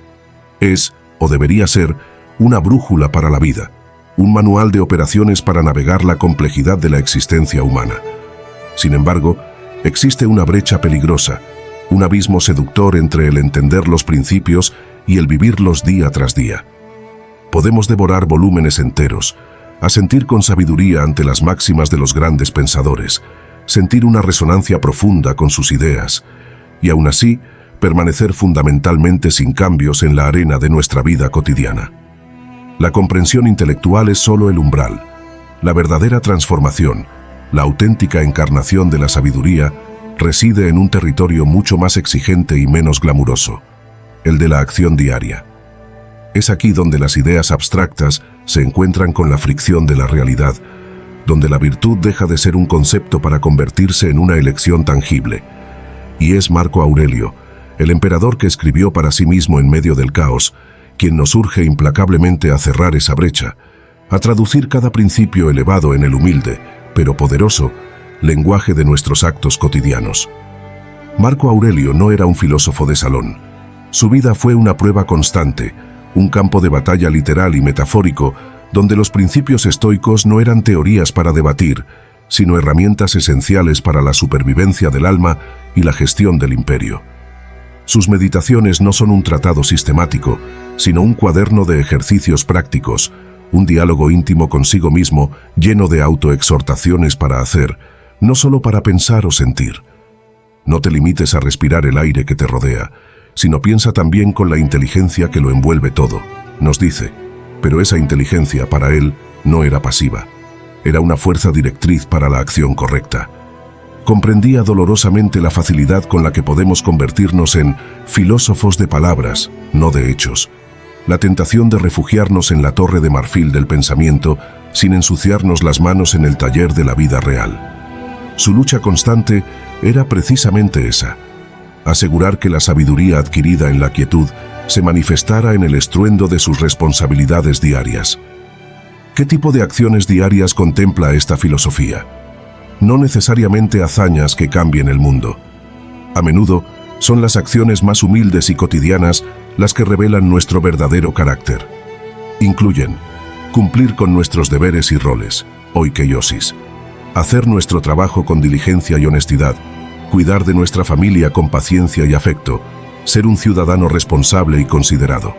Es, o debería ser, una brújula para la vida, un manual de operaciones para navegar la complejidad de la existencia humana. Sin embargo, existe una brecha peligrosa, un abismo seductor entre el entender los principios y el vivirlos día tras día. Podemos devorar volúmenes enteros, asentir con sabiduría ante las máximas de los grandes pensadores, sentir una resonancia profunda con sus ideas, y aún así, permanecer fundamentalmente sin cambios en la arena de nuestra vida cotidiana. La comprensión intelectual es solo el umbral. La verdadera transformación, la auténtica encarnación de la sabiduría, reside en un territorio mucho más exigente y menos glamuroso, el de la acción diaria. Es aquí donde las ideas abstractas se encuentran con la fricción de la realidad, donde la virtud deja de ser un concepto para convertirse en una elección tangible. Y es Marco Aurelio, el emperador que escribió para sí mismo en medio del caos, quien nos urge implacablemente a cerrar esa brecha, a traducir cada principio elevado en el humilde, pero poderoso, lenguaje de nuestros actos cotidianos. Marco Aurelio no era un filósofo de salón. Su vida fue una prueba constante, un campo de batalla literal y metafórico, donde los principios estoicos no eran teorías para debatir, sino herramientas esenciales para la supervivencia del alma y la gestión del imperio. Sus meditaciones no son un tratado sistemático, sino un cuaderno de ejercicios prácticos, un diálogo íntimo consigo mismo lleno de autoexhortaciones para hacer, no solo para pensar o sentir. No te limites a respirar el aire que te rodea, sino piensa también con la inteligencia que lo envuelve todo, nos dice. Pero esa inteligencia para él no era pasiva. Era una fuerza directriz para la acción correcta. Comprendía dolorosamente la facilidad con la que podemos convertirnos en filósofos de palabras, no de hechos. La tentación de refugiarnos en la torre de marfil del pensamiento sin ensuciarnos las manos en el taller de la vida real. Su lucha constante era precisamente esa: asegurar que la sabiduría adquirida en la quietud se manifestara en el estruendo de sus responsabilidades diarias. ¿Qué tipo de acciones diarias contempla esta filosofía? No necesariamente hazañas que cambien el mundo. A menudo son las acciones más humildes y cotidianas las que revelan nuestro verdadero carácter. Incluyen cumplir con nuestros deberes y roles, oikeiosis, hacer nuestro trabajo con diligencia y honestidad, cuidar de nuestra familia con paciencia y afecto, ser un ciudadano responsable y considerado.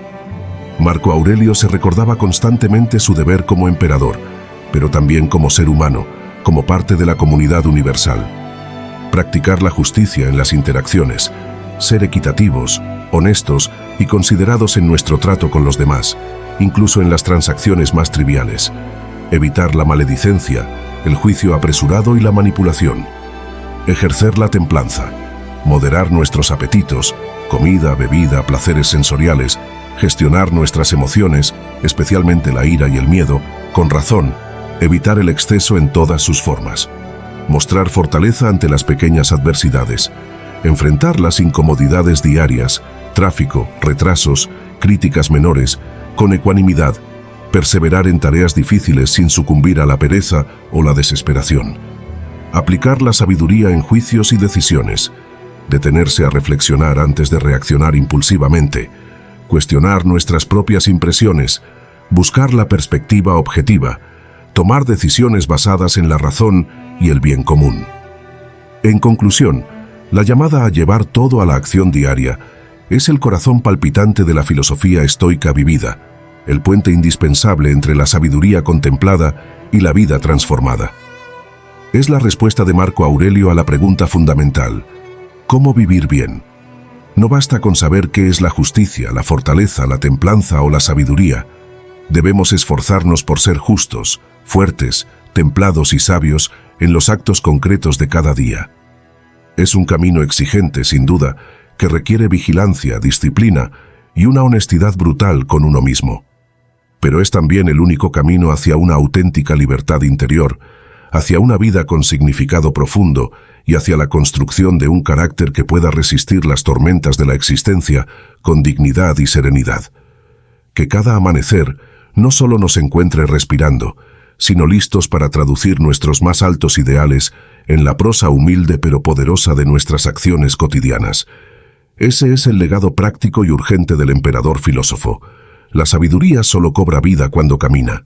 Marco Aurelio se recordaba constantemente su deber como emperador, pero también como ser humano, como parte de la comunidad universal. Practicar la justicia en las interacciones, ser equitativos, honestos y considerados en nuestro trato con los demás, incluso en las transacciones más triviales. Evitar la maledicencia, el juicio apresurado y la manipulación. Ejercer la templanza, moderar nuestros apetitos, comida, bebida, placeres sensoriales, gestionar nuestras emociones, especialmente la ira y el miedo, con razón, evitar el exceso en todas sus formas. Mostrar fortaleza ante las pequeñas adversidades, enfrentar las incomodidades diarias, tráfico, retrasos, críticas menores, con ecuanimidad, perseverar en tareas difíciles sin sucumbir a la pereza o la desesperación. Aplicar la sabiduría en juicios y decisiones, detenerse a reflexionar antes de reaccionar impulsivamente, cuestionar nuestras propias impresiones, buscar la perspectiva objetiva, tomar decisiones basadas en la razón y el bien común. En conclusión, la llamada a llevar todo a la acción diaria es el corazón palpitante de la filosofía estoica vivida, el puente indispensable entre la sabiduría contemplada y la vida transformada. Es la respuesta de Marco Aurelio a la pregunta fundamental: ¿cómo vivir bien? No basta con saber qué es la justicia, la fortaleza, la templanza o la sabiduría. Debemos esforzarnos por ser justos, fuertes, templados y sabios en los actos concretos de cada día. Es un camino exigente, sin duda, que requiere vigilancia, disciplina y una honestidad brutal con uno mismo. Pero es también el único camino hacia una auténtica libertad interior, hacia una vida con significado profundo y hacia la construcción de un carácter que pueda resistir las tormentas de la existencia con dignidad y serenidad. Que cada amanecer no solo nos encuentre respirando, sino listos para traducir nuestros más altos ideales en la prosa humilde pero poderosa de nuestras acciones cotidianas. Ese es el legado práctico y urgente del emperador filósofo. La sabiduría solo cobra vida cuando camina.